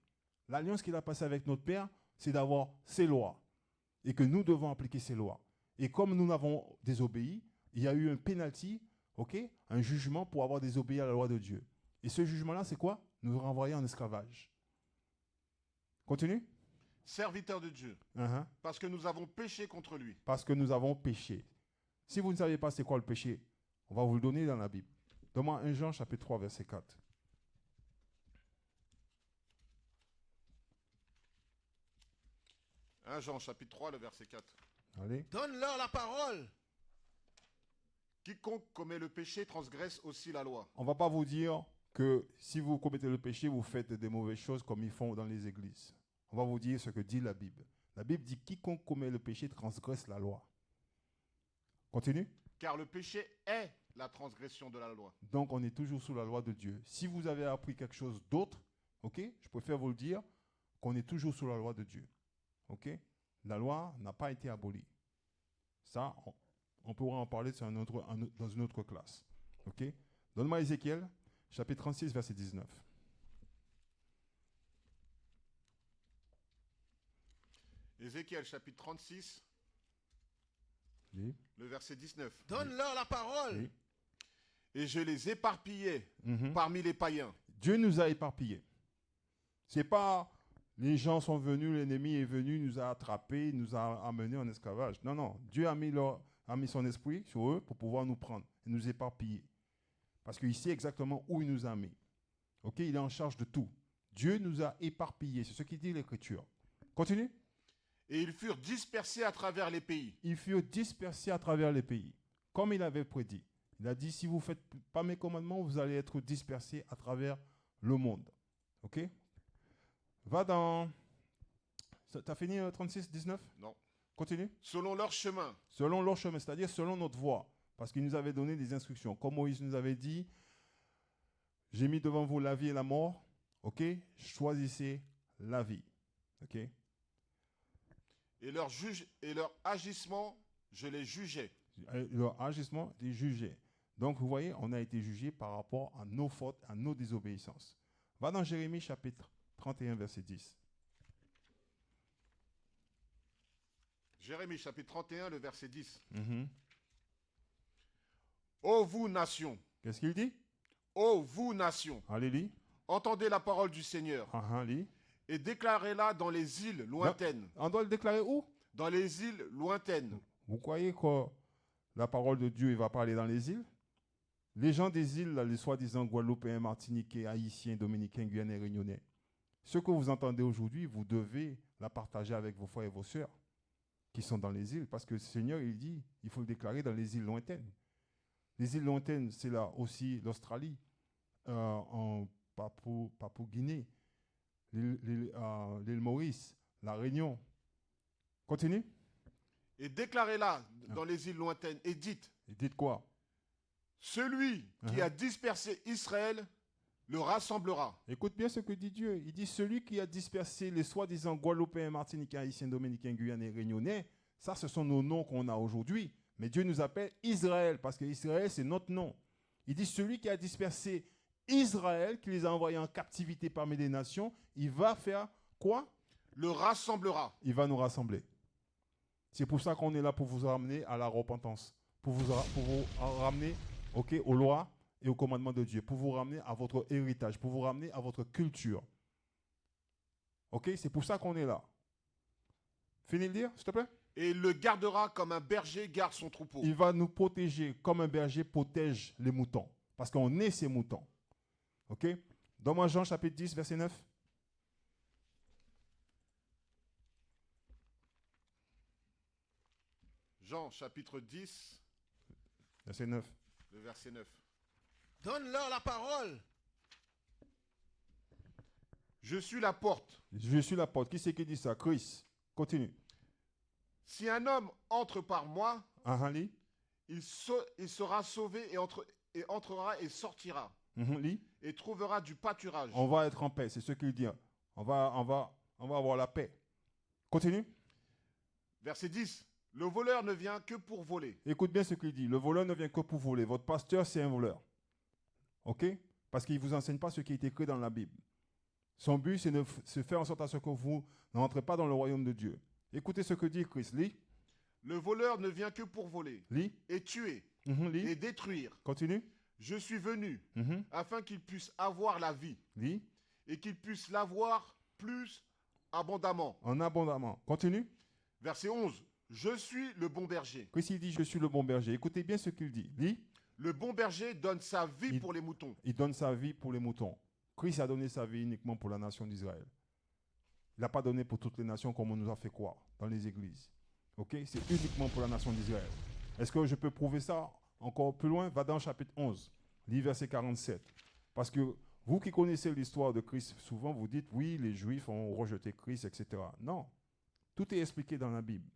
L'alliance qu'il a passée avec notre Père, c'est d'avoir ces lois. Et que nous devons appliquer ces lois. Et comme nous n'avons désobéi, il y a eu un penalty, OK, un jugement pour avoir désobéi à la loi de Dieu. Et ce jugement-là, c'est quoi? Nous renvoyer en esclavage. Continue. Serviteur de Dieu. Parce que nous avons péché contre lui. Parce que nous avons péché. Si vous ne savez pas c'est quoi le péché, on va vous le donner dans la Bible. Donne-moi 1 Jean chapitre 3, verset 4. Jean chapitre 3, le verset 4. Allez. Donne-leur la parole. Quiconque commet le péché transgresse aussi la loi. On ne va pas vous dire que si vous commettez le péché, vous faites des mauvaises choses comme ils font dans les églises. On va vous dire ce que dit la Bible. La Bible dit quiconque commet le péché transgresse la loi. Continue. Car le péché est la transgression de la loi. Donc on est toujours sous la loi de Dieu. Si vous avez appris quelque chose d'autre, OK, je préfère vous le dire, qu'on est toujours sous la loi de Dieu. OK? La loi n'a pas été abolie. Ça, on pourra en parler dans une autre classe. OK? Donne-moi Ézéchiel, chapitre 36, verset 19. Ézéchiel, chapitre 36, Oui. le verset 19. Donne-leur la parole. Oui. Et je les éparpillais parmi les païens. Dieu nous a éparpillés. Ce n'est pas les gens sont venus, l'ennemi est venu, nous a attrapés, nous a amenés en esclavage. Non, non. Dieu a mis son esprit sur eux pour pouvoir nous prendre et nous éparpiller. Parce qu'il sait exactement où il nous a mis. OK? Il est en charge de tout. Dieu nous a éparpillés. C'est ce qui dit l'Écriture. Continue. Et ils furent dispersés à travers les pays. Ils furent dispersés à travers les pays, comme il avait prédit. Il a dit, si vous ne faites pas mes commandements, vous allez être dispersés à travers le monde. OK? Va dans... Tu as fini 36, 19? Non. Continue. Selon leur chemin. Selon leur chemin, c'est-à-dire selon notre voie. Parce qu'il nous avait donné des instructions. Comme Moïse nous avait dit, j'ai mis devant vous la vie et la mort. OK? Choisissez la vie. OK? Et leur agissement, je les jugeais. Leur agissement est jugé. Donc, vous voyez, on a été jugé par rapport à nos fautes, à nos désobéissances. Va dans Jérémie chapitre 31, verset 10. Jérémie chapitre 31, le verset 10. Mhm. Ô vous, nations, Qu'est-ce qu'il dit? ô vous, nations, Allez, lis. entendez la parole du Seigneur Lis. et déclarez-la dans les îles lointaines. On doit le déclarer où? Dans les îles lointaines. Vous croyez que la parole de Dieu il va parler dans les îles? Les gens des îles, là, les soi-disant Guadeloupéens, Martiniquais, Haïtiens, Dominicains, Guyanais, Réunionnais, ce que vous entendez aujourd'hui, vous devez la partager avec vos frères et vos sœurs qui sont dans les îles, parce que le Seigneur, il dit, il faut le déclarer dans les îles lointaines. Les îles lointaines, c'est là aussi l'Australie, en Papou-Guinée, l'île Maurice, la Réunion. Continue. Et déclarez-la dans les îles lointaines et dites, Et dites quoi? celui qui a dispersé Israël le rassemblera. Écoute bien ce que dit Dieu. Il dit, celui qui a dispersé les soi-disant Guadeloupéens, Martiniquais, Haïtiens, Dominicains, Guyanais, Réunionnais, ça, ce sont nos noms qu'on a aujourd'hui. Mais Dieu nous appelle Israël, parce que Israël, c'est notre nom. Il dit, celui qui a dispersé Israël, qui les a envoyés en captivité parmi les nations, il va faire quoi? Le rassemblera. Il va nous rassembler. C'est pour ça qu'on est là pour vous ramener à la repentance, pour vous ramener aux lois et aux commandements de Dieu, pour vous ramener à votre héritage, pour vous ramener à votre culture. OK? C'est pour ça qu'on est là. Finis de dire, s'il te plaît? Et il le gardera comme un berger garde son troupeau. Il va nous protéger comme un berger protège les moutons, parce qu'on est ces moutons. OK? Donne-moi Jean chapitre 10, verset 9. Jean chapitre 10, Verset 9. le verset 9. Donne-leur la parole. Je suis la porte. Je suis la porte. Qui c'est qui dit ça? Christ. Continue. Si un homme entre par moi, Lis. il sera sauvé et entrera et sortira Lis. et trouvera du pâturage. On va être en paix, c'est ce qu'il dit. On va avoir la paix. Continue. Verset 10. Le voleur ne vient que pour voler. Écoute bien ce qu'il dit. Le voleur ne vient que pour voler. Votre pasteur, c'est un voleur. OK? Parce qu'il ne vous enseigne pas ce qui est écrit dans la Bible. Son but, c'est de se faire en sorte à ce que vous n'entrez pas dans le royaume de Dieu. Écoutez ce que dit Christ. Lis. Le voleur ne vient que pour voler Lis. et tuer Lis. et détruire. Continue. Je suis venu Mhm. afin qu'il puisse avoir la vie Lis. et qu'il puisse l'avoir plus abondamment. En abondamment. Continue. Verset 11. Je suis le bon berger. Christ il dit, je suis le bon berger. Écoutez bien ce qu'il dit. Lis. Le bon berger donne sa vie pour les moutons. Il donne sa vie pour les moutons. Christ a donné sa vie uniquement pour la nation d'Israël. Il n'a pas donné pour toutes les nations comme on nous a fait croire dans les églises. OK? C'est uniquement pour la nation d'Israël. Est-ce que je peux prouver ça encore plus loin? Va dans chapitre 11, lis verset 47. Parce que vous qui connaissez l'histoire de Christ, souvent vous dites, oui, les Juifs ont rejeté Christ, etc. Non. Tout est expliqué dans la Bible.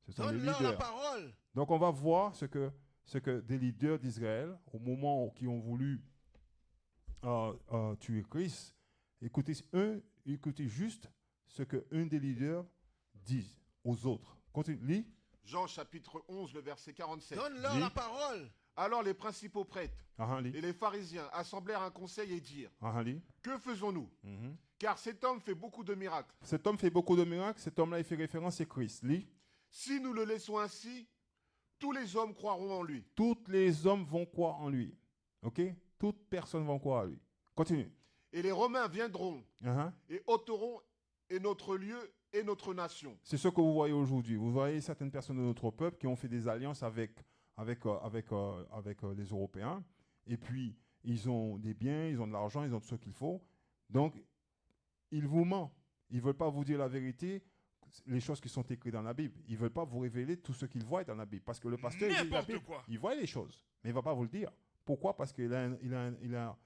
Ce sont les Donne-leur la leaders. parole. Donc on va voir ce que des leaders d'Israël, au moment où qui ont voulu tuer Christ, écoutez juste ce qu'un des leaders dit aux autres. Continue, lis. Jean chapitre 11, le verset 47. Donne-leur Lis. la parole. Alors les principaux prêtres Lis. et les pharisiens assemblèrent un conseil et dirent, Lis. que faisons-nous? Mhm. Car cet homme fait beaucoup de miracles. Cet homme fait beaucoup de miracles. Cet homme-là, il fait référence à Christ. Lis. Si nous le laissons ainsi, tous les hommes croiront en lui. Tous les hommes vont croire en lui. OK? Toutes personnes vont croire en lui. Continue. Et les Romains viendront Uh-huh. et ôteront et notre lieu et notre nation. C'est ce que vous voyez aujourd'hui. Vous voyez certaines personnes de notre peuple qui ont fait des alliances avec les Européens. Et puis, ils ont des biens, ils ont de l'argent, ils ont tout ce qu'il faut. Donc, ils vous mentent. Ils ne veulent pas vous dire la vérité. les choses qui sont écrites dans la Bible. Ils ne veulent pas vous révéler tout ce qu'ils voient dans la Bible. Parce que le pasteur, il lit la N'importe Bible, quoi. il voit les choses, mais il ne va pas vous le dire. Pourquoi? Parce qu'il a, il a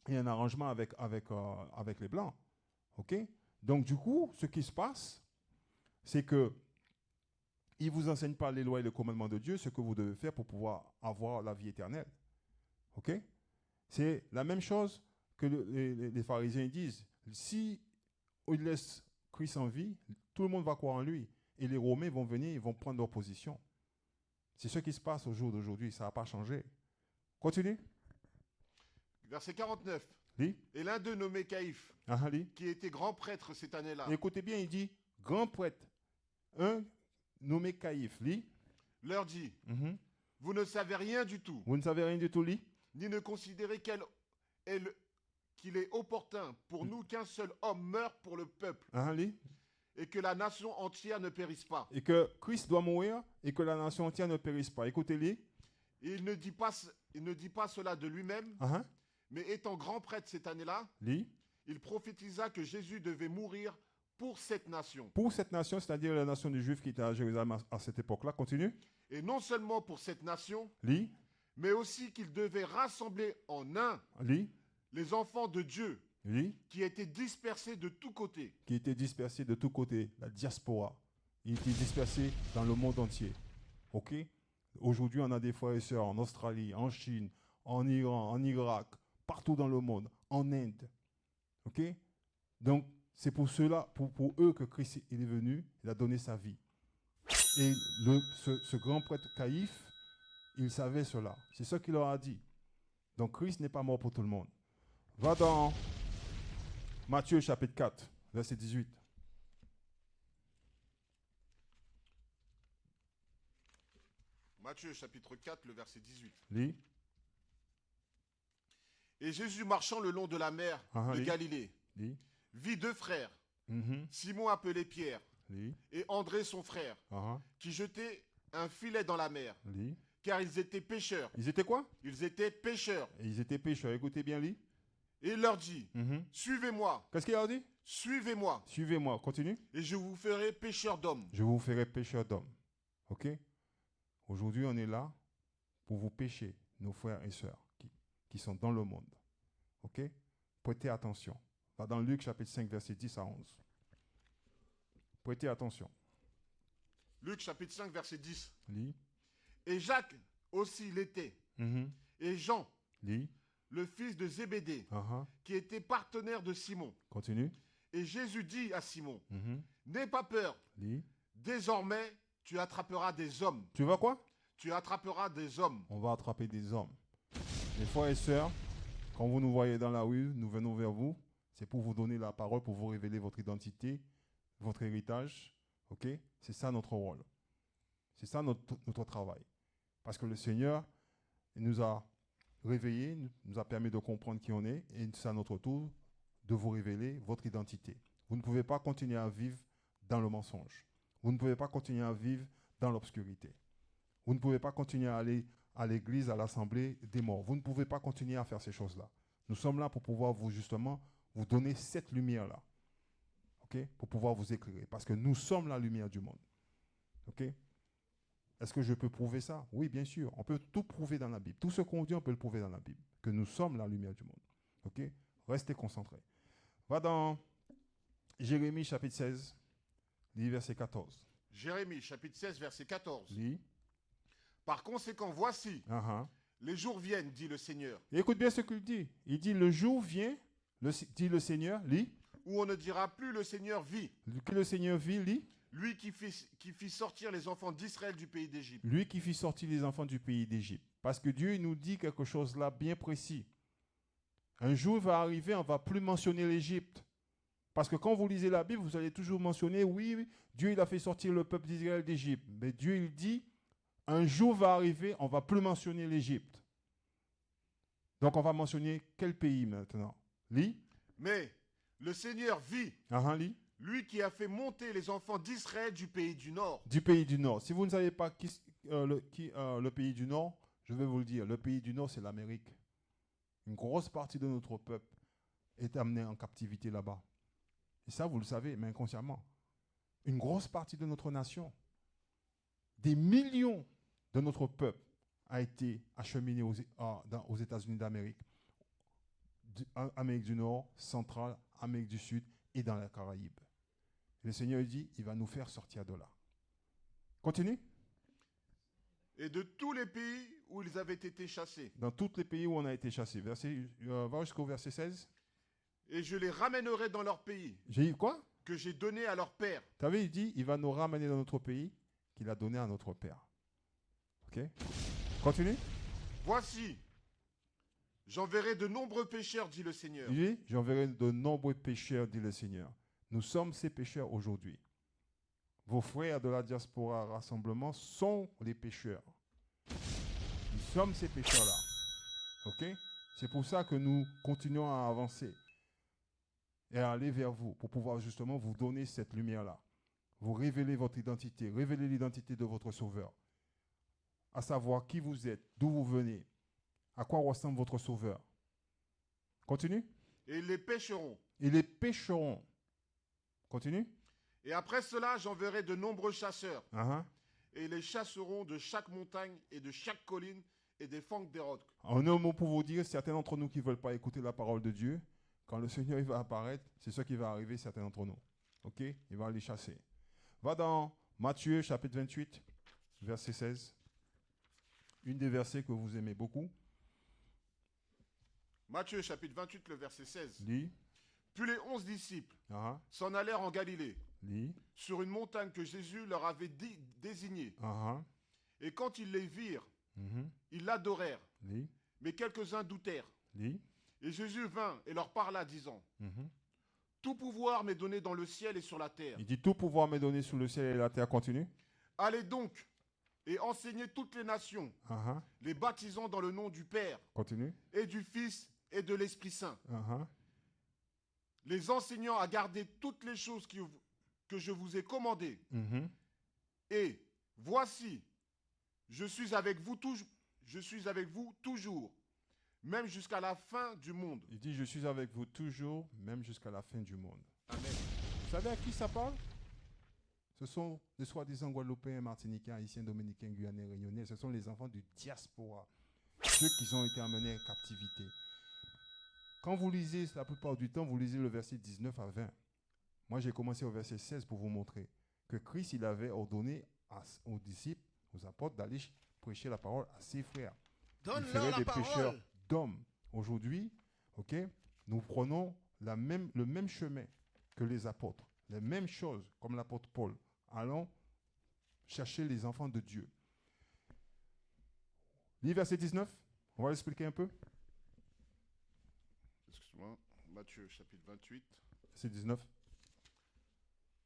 un arrangement avec les Blancs. OK? Donc, du coup, ce qui se passe, c'est que il ne vous enseigne pas les lois et les commandements de Dieu, ce que vous devez faire pour pouvoir avoir la vie éternelle. OK? C'est la même chose que les pharisiens disent. Si ils laissent Christ en vie, tout le monde va croire en lui. Et les Romains vont venir, ils vont prendre leur position. C'est ce qui se passe au jour d'aujourd'hui. Ça n'a pas changé. Continue. Verset 49. Lis. Et l'un d'eux nommé Caïphe, Lis. qui était grand prêtre cette année-là, Écoutez bien, il dit grand prêtre. Un nommé Caïphe. Lis. leur dit, vous ne savez rien du tout, Vous ne savez rien du tout, lis. ni ne considérez qu'il est opportun pour nous qu'un seul homme meure pour le peuple, Lis. et que la nation entière ne périsse pas. Et que Christ doit mourir et que la nation entière ne périsse pas. Écoutez-les. Et il ne dit pas cela de lui-même, mais étant grand prêtre cette année-là, Lis. il prophétisa que Jésus devait mourir pour cette nation. Pour cette nation, c'est-à-dire la nation des Juifs qui était à Jérusalem à cette époque-là. Continue. Et non seulement pour cette nation, Lis. mais aussi qu'il devait rassembler en un Lis. les enfants de Dieu Lis. qui étaient dispersés de tous côtés. Qui était dispersé de tous côtés, la diaspora. Il était dispersé dans le monde entier. OK? Aujourd'hui, on a des frères et sœurs en Australie, en Chine, en Iran, en Irak, partout dans le monde, en Inde. OK? Donc, c'est pour cela, pour eux que Christ est venu, il a donné sa vie. Et ce grand prêtre Caïphe, il savait cela. C'est ce qu'il leur a dit. Donc, Christ n'est pas mort pour tout le monde. Va dans Matthieu chapitre 4, verset 18. Matthieu chapitre 4, le verset 18. Lis. Et Jésus marchant le long de la mer de Lis. Galilée, Lis. vit deux frères, Mhm. Simon appelé Pierre Lis. et André son frère, qui jetaient un filet dans la mer, Lis. car ils étaient pêcheurs. Ils étaient quoi? Ils étaient pêcheurs. Et ils étaient pécheurs. Écoutez bien, lis. Et il leur dit, suivez-moi, Qu'est-ce qu'il a dit? suivez-moi, Suivez-moi. Continue. et je vous ferai pêcheurs d'hommes. Je vous ferai pécheurs d'hommes. OK? Aujourd'hui, on est là pour vous pécher, nos frères et sœurs qui sont dans le monde. OK? Prêtez attention. Va dans Luc chapitre 5, verset 10 à 11. Prêtez attention. Luc chapitre 5, verset 10. Lis. Et Jacques aussi l'était, et Jean, Lis. le fils de Zébédée, qui était partenaire de Simon. Continue. Et Jésus dit à Simon, n'aie pas peur, Lis. désormais tu attraperas des hommes. Tu vas quoi? Tu attraperas des hommes. On va attraper des hommes. Les frères et sœurs, quand vous nous voyez dans la rue, nous venons vers vous. C'est pour vous donner la parole, pour vous révéler votre identité, votre héritage. OK? C'est ça notre rôle. C'est ça notre travail. Parce que le Seigneur nous a réveillés, nous a permis de comprendre qui on est, et c'est à notre tour de vous révéler votre identité. Vous ne pouvez pas continuer à vivre dans le mensonge. Vous ne pouvez pas continuer à vivre dans l'obscurité. Vous ne pouvez pas continuer à aller à l'église, à l'assemblée des morts. Vous ne pouvez pas continuer à faire ces choses-là. Nous sommes là pour pouvoir vous donner cette lumière-là. OK? Pour pouvoir vous éclairer. Parce que nous sommes la lumière du monde. OK? Est-ce que je peux prouver ça? Oui, bien sûr. On peut tout prouver dans la Bible. Tout ce qu'on dit, on peut le prouver dans la Bible. Que nous sommes la lumière du monde. OK? Restez concentrés. Va dans Jérémie chapitre 16, lis verset 14. Jérémie chapitre 16, verset 14. Lis. Par conséquent, voici, les jours viennent, dit le Seigneur. Et écoute bien ce qu'il dit. Il dit, le jour vient, dit le Seigneur, lis. Où on ne dira plus le Seigneur vit. Que le Seigneur vit, lis. Lui qui fit sortir les enfants d'Israël du pays d'Égypte. Lui qui fit sortir les enfants du pays d'Égypte. Parce que Dieu il nous dit quelque chose là bien précis. Un jour va arriver, on ne va plus mentionner l'Égypte. Parce que quand vous lisez la Bible, vous allez toujours mentionner, oui, Dieu il a fait sortir le peuple d'Israël d'Égypte. Mais Dieu il dit, un jour va arriver, on ne va plus mentionner l'Égypte. Donc on va mentionner quel pays maintenant? Lis. Mais le Seigneur vit. Lis. Lui qui a fait monter les enfants d'Israël du pays du Nord. Du pays du Nord. Si vous ne savez pas le pays du Nord, je vais vous le dire. Le pays du Nord, c'est l'Amérique. Une grosse partie de notre peuple est amenée en captivité là-bas. Et ça, vous le savez, mais inconsciemment. une grosse partie de notre nation, des millions de notre peuple a été acheminé aux États-Unis d'Amérique, Amérique du Nord, centrale, Amérique du Sud et dans les Caraïbes. Le Seigneur dit, il va nous faire sortir de là. Continue. Et de tous les pays où ils avaient été chassés. Dans tous les pays où on a été chassé. Va jusqu'au verset 16. Et je les ramènerai dans leur pays, J'ai dit quoi? que j'ai donné à leur père. Tu avais dit, il va nous ramener dans notre pays qu'il a donné à notre Père. Ok? Continue. Voici, j'enverrai de nombreux pécheurs, dit le Seigneur. Il dit, j'enverrai de nombreux pécheurs, dit le Seigneur. Nous sommes ces pécheurs aujourd'hui. Vos frères de la diaspora rassemblement sont les pécheurs. Nous sommes ces pécheurs-là. Ok? C'est pour ça que nous continuons à avancer et à aller vers vous pour pouvoir justement vous donner cette lumière-là. Vous révéler votre identité, révéler l'identité de votre Sauveur. À savoir qui vous êtes, d'où vous venez, à quoi ressemble votre Sauveur. Continue. Et ils les pécheront. Et les pécheront. Continue. Et après cela, j'enverrai de nombreux chasseurs. Uh-huh. Et ils les chasseront de chaque montagne et de chaque colline et des fangs des rocs. En un mot pour vous dire, certains d'entre nous qui ne veulent pas écouter la parole de Dieu, quand le Seigneur il va apparaître, c'est ce qui va arriver certains d'entre nous. Ok? Il va les chasser. Va dans Matthieu chapitre 28, verset 16. Une des versets que vous aimez beaucoup. Matthieu chapitre 28, le verset 16. Lis. Puis les 11 disciples Uh-huh. s'en allèrent en Galilée, Lis. sur une montagne que Jésus leur avait désignée. Uh-huh. Et quand ils les virent, Mhm. ils l'adorèrent. Lis. Mais quelques-uns doutèrent. Lis. Et Jésus vint et leur parla, disant, Mhm. tout pouvoir m'est donné dans le ciel et sur la terre. Il dit, tout pouvoir m'est donné sous le ciel et la terre. Continue. Allez donc et enseignez toutes les nations, Uh-huh. les baptisant dans le nom du Père Continue. et du Fils et de l'Esprit Saint, Uh-huh. les enseignant à garder toutes les choses que je vous ai commandées. Mhm. Et voici, je suis avec vous toujours, même jusqu'à la fin du monde. Il dit, je suis avec vous toujours, même jusqu'à la fin du monde. Amen. Vous savez à qui ça parle? Ce sont les soi-disant Guadeloupéens, Martiniquais, Haïtiens, Dominicains, Guyanais, Réunionnais. Ce sont les enfants du diaspora. Ceux qui ont été amenés en captivité. Quand vous lisez, la plupart du temps, vous lisez le verset 19 à 20. Moi, j'ai commencé au verset 16 pour vous montrer que Christ, il avait ordonné aux disciples, aux apôtres, d'aller prêcher la parole à ses frères. Ils Donne-leur feraient la des pécheurs parole. d'hommes. Aujourd'hui, ok, nous prenons le même chemin que les apôtres. Les mêmes choses, comme l'apôtre Paul. Allons chercher les enfants de Dieu. Lis verset 19. On va l'expliquer un peu. Excuse-moi, Matthieu chapitre 28, Verset 19.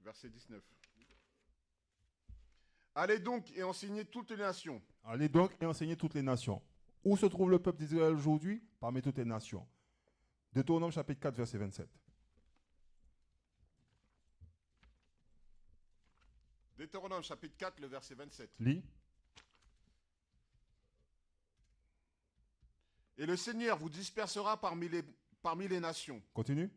verset 19. Allez donc et enseignez toutes les nations. Allez donc et enseignez toutes les nations. Où se trouve le peuple d'Israël aujourd'hui? Parmi toutes les nations. Deutéronome chapitre 4, verset 27. Deutéronome chapitre 4, le verset 27. Lis. Et le Seigneur vous dispersera parmi les nations, Continue.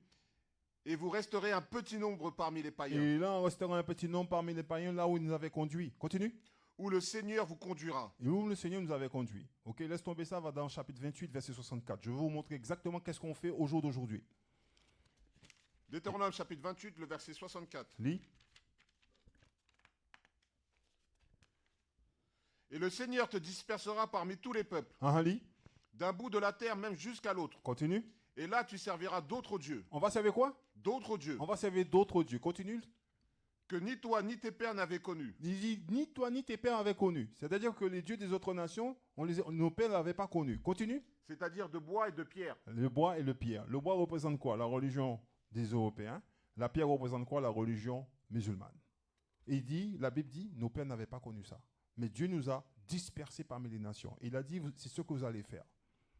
et vous resterez un petit nombre parmi les païens, Et là, on restera un petit nombre parmi les païens, là où il nous avait conduits. Continue. où le Seigneur vous conduira. Et où le Seigneur nous avait conduits. Ok, laisse tomber ça, va dans chapitre 28, verset 64. Je vais vous montrer exactement qu'est-ce qu'on fait au jour d'aujourd'hui. Deutéronome chapitre 28, le verset 64. Lis. Et le Seigneur te dispersera parmi tous les peuples, Lis. d'un bout de la terre même jusqu'à l'autre. Continue. Et là tu serviras d'autres dieux. On va servir quoi? D'autres dieux, On va servir d'autres dieux. Continue. que ni toi ni tes pères n'avaient connus. Il dit, ni toi ni tes pères avaient connu. C'est-à-dire que les dieux des autres nations, nos pères ne l'avaient pas connu. Continue. C'est-à-dire de bois et de pierre. Le bois et le pierre. Le bois représente quoi? La religion des Européens. La pierre représente quoi? La religion musulmane. Et il dit, la Bible dit, nos pères n'avaient pas connu ça. Mais Dieu nous a dispersés parmi les nations. Et il a dit, c'est ce que vous allez faire.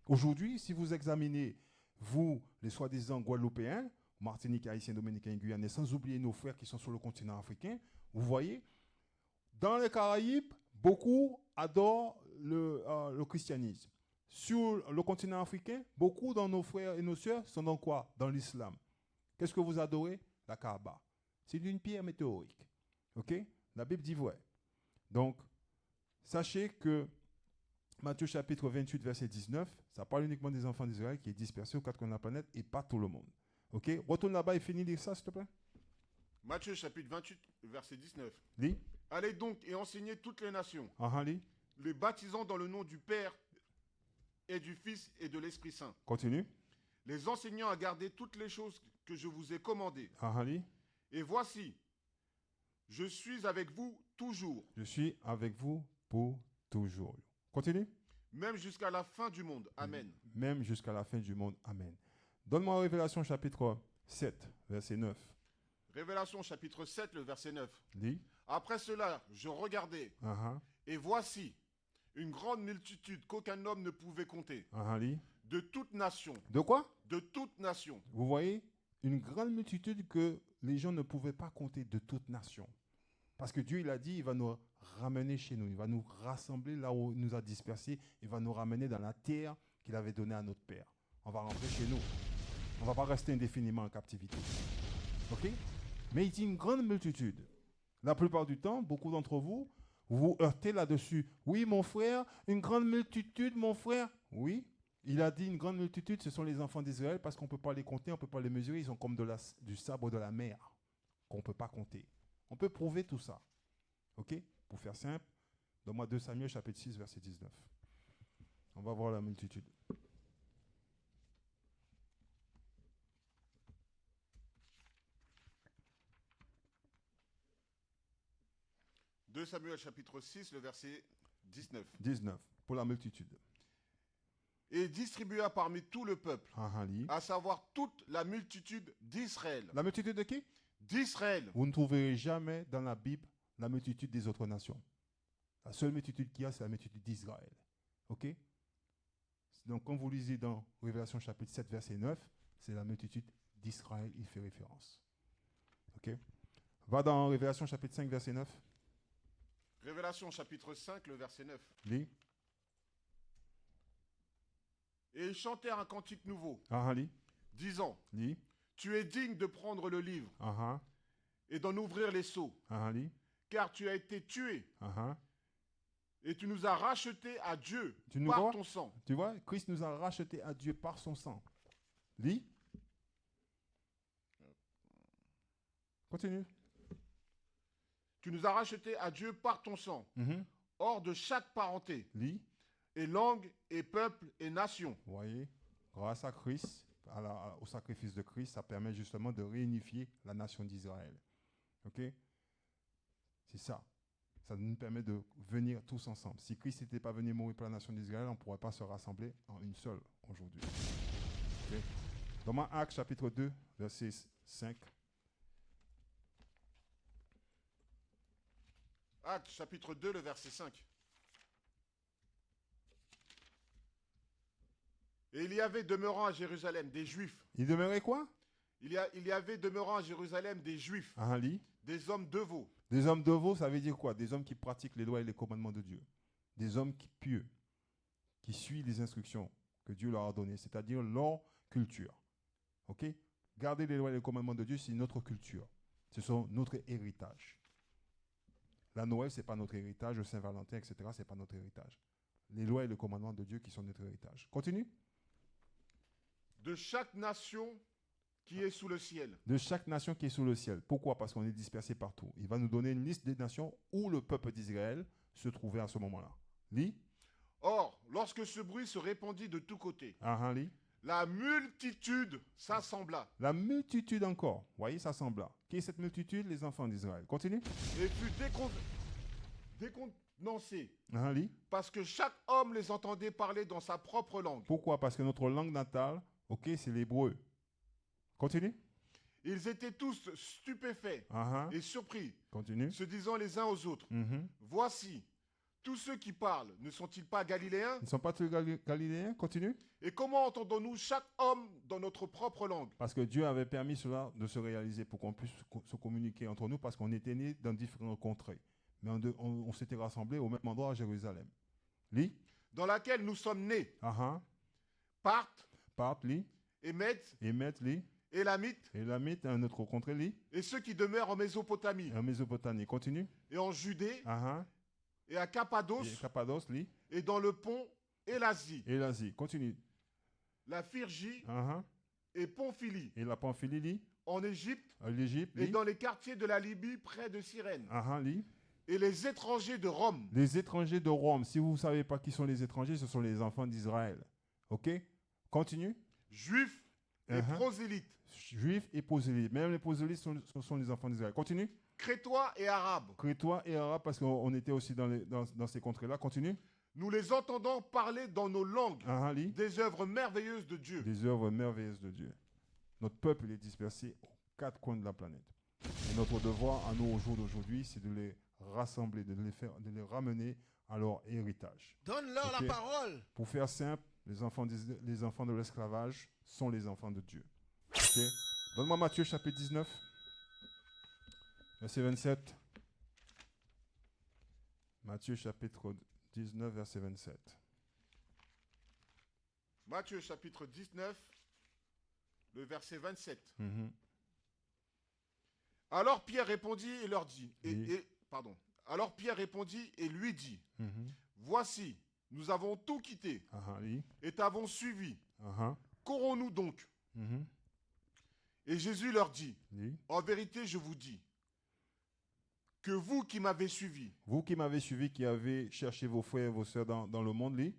Aujourd'hui, si vous examinez, vous, les soi-disant Guadeloupéens, Martinique, Haïtiens, Dominicains, Guyanais, sans oublier nos frères qui sont sur le continent africain, vous voyez, dans les Caraïbes, beaucoup adorent le christianisme. Sur le continent africain, beaucoup de nos frères et nos sœurs sont dans quoi? Dans l'islam. Qu'est-ce que vous adorez? La Kaaba. C'est d'une pierre météorique. OK? La Bible dit vrai. Donc, sachez que Matthieu chapitre 28, verset 19, ça parle uniquement des enfants d'Israël qui est dispersés aux quatre coins de la planète et pas tout le monde. OK? Retourne là-bas et finis de lire ça, s'il te plaît. Matthieu chapitre 28, verset 19. Lis. Allez donc et enseignez toutes les nations, Lis. les baptisant dans le nom du Père et du Fils et de l'Esprit Saint, Continue. les enseignant à garder toutes les choses que je vous ai commandées. Lis. Et voici, je suis avec vous toujours, Je suis avec vous pour toujours. Continue. même jusqu'à la fin du monde. Amen. Même jusqu'à la fin du monde. Amen. Donne-moi Révélation chapitre 7, verset 9. Révélation chapitre 7, le verset 9. Lis. Après cela, je regardais, et voici, une grande multitude qu'aucun homme ne pouvait compter, Lis. de toute nation, De quoi? de toute nation, Vous voyez, une grande multitude que les gens ne pouvaient pas compter de toute nation. Parce que Dieu, il a dit, il va nous ramener chez nous. Il va nous rassembler là où il nous a dispersés. Il va nous ramener dans la terre qu'il avait donnée à notre Père. On va rentrer chez nous. On ne va pas rester indéfiniment en captivité. OK? Mais il dit une grande multitude. La plupart du temps, beaucoup d'entre vous, vous vous heurtez là-dessus. Oui, mon frère, une grande multitude, mon frère. Oui, il a dit une grande multitude, ce sont les enfants d'Israël parce qu'on ne peut pas les compter, on ne peut pas les mesurer. Ils sont comme du sabre de la mer qu'on ne peut pas compter. On peut prouver tout ça. OK? Pour faire simple, donne-moi 2 Samuel chapitre 6, verset 19. On va voir la multitude. « 2 Samuel chapitre 6, le verset 19. 19, pour la multitude. Et distribua parmi tout le peuple, Lis. à savoir toute la multitude d'Israël. La multitude de qui? D'Israël. Vous ne trouverez jamais dans la Bible la multitude des autres nations. La seule multitude qu'il y a, c'est la multitude d'Israël. OK? Donc, quand vous lisez dans Révélation chapitre 7, verset 9, c'est la multitude d'Israël, il fait référence. OK? Va dans Révélation chapitre 5, verset 9. Révélation chapitre 5, le verset 9. Lis. Et ils chantèrent un cantique nouveau, Lis. disant, Lis. tu es digne de prendre le livre Uh-huh. et d'en ouvrir les sceaux, Lis. car tu as été tué Uh-huh. et tu nous as rachetés à Dieu Tu nous par vois? ton sang. Tu vois, Christ nous a rachetés à Dieu par son sang. Lis. Continue. Tu nous as rachetés à Dieu par ton sang, hors de chaque parenté, Lis. et langue, et peuple, et nation. Vous voyez, grâce à Christ, au sacrifice de Christ, ça permet justement de réunifier la nation d'Israël. OK? C'est ça. Ça nous permet de venir tous ensemble. Si Christ n'était pas venu mourir pour la nation d'Israël, on ne pourrait pas se rassembler en une seule aujourd'hui. OK? Dans Actes chapitre 2, verset 5. Actes chapitre 2, le verset 5. Et il y avait demeurant à Jérusalem des Juifs. Il demeurait quoi? Il y avait demeurant à Jérusalem des Juifs, Lis. des hommes dévots, Des hommes dévots, ça veut dire quoi? Des hommes qui pratiquent les lois et les commandements de Dieu. Des hommes qui pieux, qui suivent les instructions que Dieu leur a données, c'est-à-dire leur culture. OK? Garder les lois et les commandements de Dieu, c'est notre culture. Ce sont notre héritage. La Noël, ce n'est pas notre héritage. Le Saint-Valentin, etc., ce n'est pas notre héritage. Les lois et les commandements de Dieu qui sont notre héritage. Continue. de chaque nation qui est sous le ciel. De chaque nation qui est sous le ciel. Pourquoi? Parce qu'on est dispersé partout. Il va nous donner une liste des nations où le peuple d'Israël se trouvait à ce moment-là. Lis. Or, lorsque ce bruit se répandit de tous côtés, Lis. la multitude s'assembla La multitude encore. Vous voyez, ça sembla. Qui est cette multitude? Les enfants d'Israël. Continue. et fut décontenancée, Lis. parce que chaque homme les entendait parler dans sa propre langue. Pourquoi? Parce que notre langue natale, ok, c'est l'hébreu. Continue. Ils étaient tous stupéfaits et surpris, Continue. se disant les uns aux autres, voici, tous ceux qui parlent, ne sont-ils pas galiléens? Ils ne sont pas tous galiléens? Continue. Et comment entendons-nous chaque homme dans notre propre langue? Parce que Dieu avait permis cela de se réaliser pour qu'on puisse se communiquer entre nous parce qu'on était nés dans différentes contrées. Mais on s'était rassemblés au même endroit à Jérusalem. Lis. Dans laquelle nous sommes nés, Parthes, Parthes, lis. et Mèdes, Et Mèdes, lis. Élamites, Élamites, un autre contre lui, et ceux qui demeurent en Mésopotamie, en Mésopotamie. Continue. et en Judée, Ah, et à et Cappadoce, Cappadoce, lui, et dans le pont, et l'Asie, et l'Asie. Continue. la Phrygie, Ah, et Pamphylie, et la Pamphylie, lui, en Égypte, l'Égypte, et lui. dans les quartiers de la Libye près de Cyrène, Ah, lui. et les étrangers de Rome, Les étrangers de Rome. Si vous ne savez pas qui sont les étrangers, ce sont les enfants d'Israël. OK? Continue. juifs et Uh-huh. prosélytes, Juifs et prosélytes. Même les prosélytes ce sont les enfants d'Israël. Continue. crétois et arabes. Crétois et arabes, parce qu'on était aussi dans ces contrées-là. Continue. Nous les entendons parler dans nos langues Ah, lui. des œuvres merveilleuses de Dieu. Des œuvres merveilleuses de Dieu. Notre peuple est dispersé aux quatre coins de la planète. Et notre devoir à nous au jour d'aujourd'hui, c'est de les rassembler, de les ramener à leur héritage. Donne-leur Ok. la parole. Pour faire simple, les enfants de l'esclavage sont les enfants de Dieu. Ok? Donne-moi Matthieu chapitre 19, verset 27. Matthieu chapitre 19, verset 27. Matthieu chapitre 19, le verset 27. Mhm. Alors Pierre répondit et leur dit, Oui. Alors Pierre répondit et lui dit, Mhm. voici, nous avons tout quitté Ah, oui. et t'avons suivi. Ah, Qu'aurons-nous donc? mhm. Et Jésus leur dit, Oui. en vérité, je vous dis, que vous qui m'avez suivi, Vous qui m'avez suivi, qui avez cherché vos frères et vos sœurs dans le monde, lit.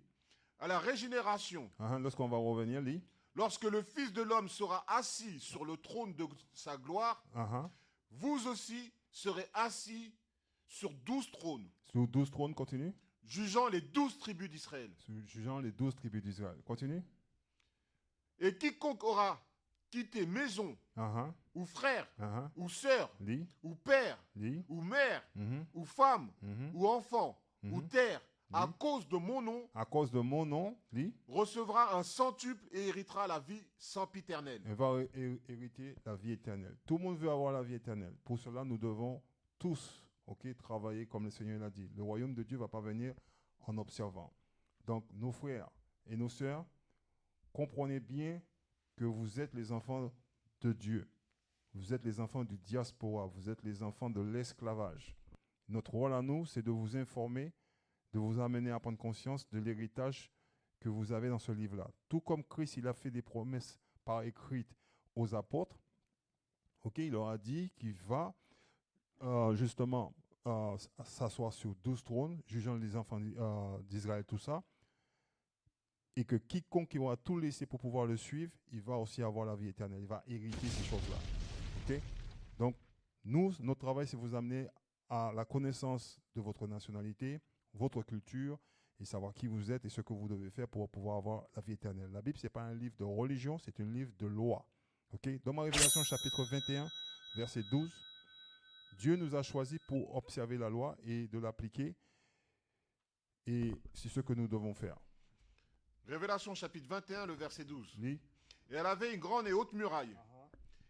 à la régénération, Lorsqu'on va revenir, lit. lorsque le Fils de l'homme sera assis sur le trône de sa gloire, Ah, vous aussi serez assis sur 12 trônes, Sur 12 trônes, continue. jugeant les 12 tribus d'Israël. Jugeant les 12 tribus d'Israël. Continue. Et quiconque aura quitté maison, Ah, ou frère, ah, ou sœur, lit. ou père, Lit. ou mère, Mhm. ou femme, Mhm. ou enfant, ou Mhm. terre, à Oui. cause de mon nom, À cause de mon nom, lit. recevra un centuple et héritera la vie sempiternelle. Elle va hériter la vie éternelle. Tout le monde veut avoir la vie éternelle. Pour cela, nous devons tous travailler comme le Seigneur l'a dit. Le royaume de Dieu ne va pas venir en observant. Donc, nos frères et nos sœurs, comprenez bien que vous êtes les enfants de Dieu. Vous êtes les enfants du diaspora. Vous êtes les enfants de l'esclavage. Notre rôle à nous, c'est de vous informer, de vous amener à prendre conscience de l'héritage que vous avez dans ce livre-là. Tout comme Christ, il a fait des promesses par écrites aux apôtres, il leur a dit qu'il va justement s'asseoir sur 12 trônes, jugeant les enfants d'Israël, tout ça, et que quiconque qui aura tout laissé pour pouvoir le suivre, il va aussi avoir la vie éternelle, il va hériter ces choses-là. Ok? Donc, notre travail, c'est vous amener à la connaissance de votre nationalité, votre culture, et savoir qui vous êtes et ce que vous devez faire pour pouvoir avoir la vie éternelle. La Bible, ce n'est pas un livre de religion, c'est un livre de loi. Okay? Dans ma Révélation, chapitre 21, verset 12, Dieu nous a choisis pour observer la loi et de l'appliquer, et c'est ce que nous devons faire. Révélation chapitre 21, le verset 12. Lis, Et elle avait une grande et haute muraille,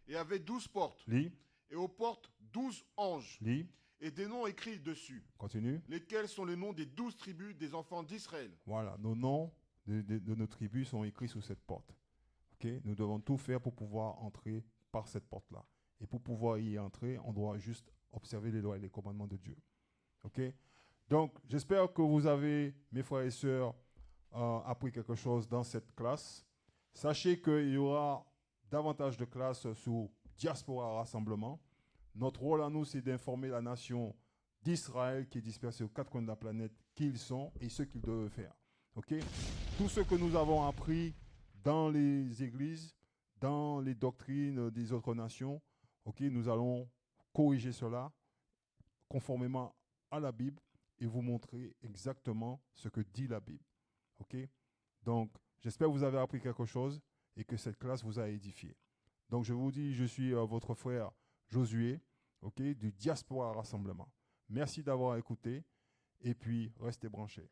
et avait 12 portes, lis, et aux portes 12 anges, lis, et des noms écrits dessus, continue. lesquels sont les noms des 12 tribus des enfants d'Israël. Voilà, nos noms de nos tribus sont écrits sur cette porte. Okay? Nous devons tout faire pour pouvoir entrer par cette porte-là. Et pour pouvoir y entrer, on doit juste observer les lois et les commandements de Dieu. Okay? Donc, j'espère que vous avez, mes frères et sœurs, appris quelque chose dans cette classe. Sachez qu'il y aura davantage de classes sur Diaspora Rassemblement. Notre rôle à nous, c'est d'informer la nation d'Israël qui est dispersée aux quatre coins de la planète, qui ils sont et ce qu'ils doivent faire. Okay? Tout ce que nous avons appris dans les églises, dans les doctrines des autres nations, nous allons corriger cela conformément à la Bible et vous montrer exactement ce que dit la Bible. Donc, j'espère que vous avez appris quelque chose et que cette classe vous a édifié. Donc, je vous dis, je suis votre frère Josué, du Diaspora Rassemblement. Merci d'avoir écouté et puis restez branchés.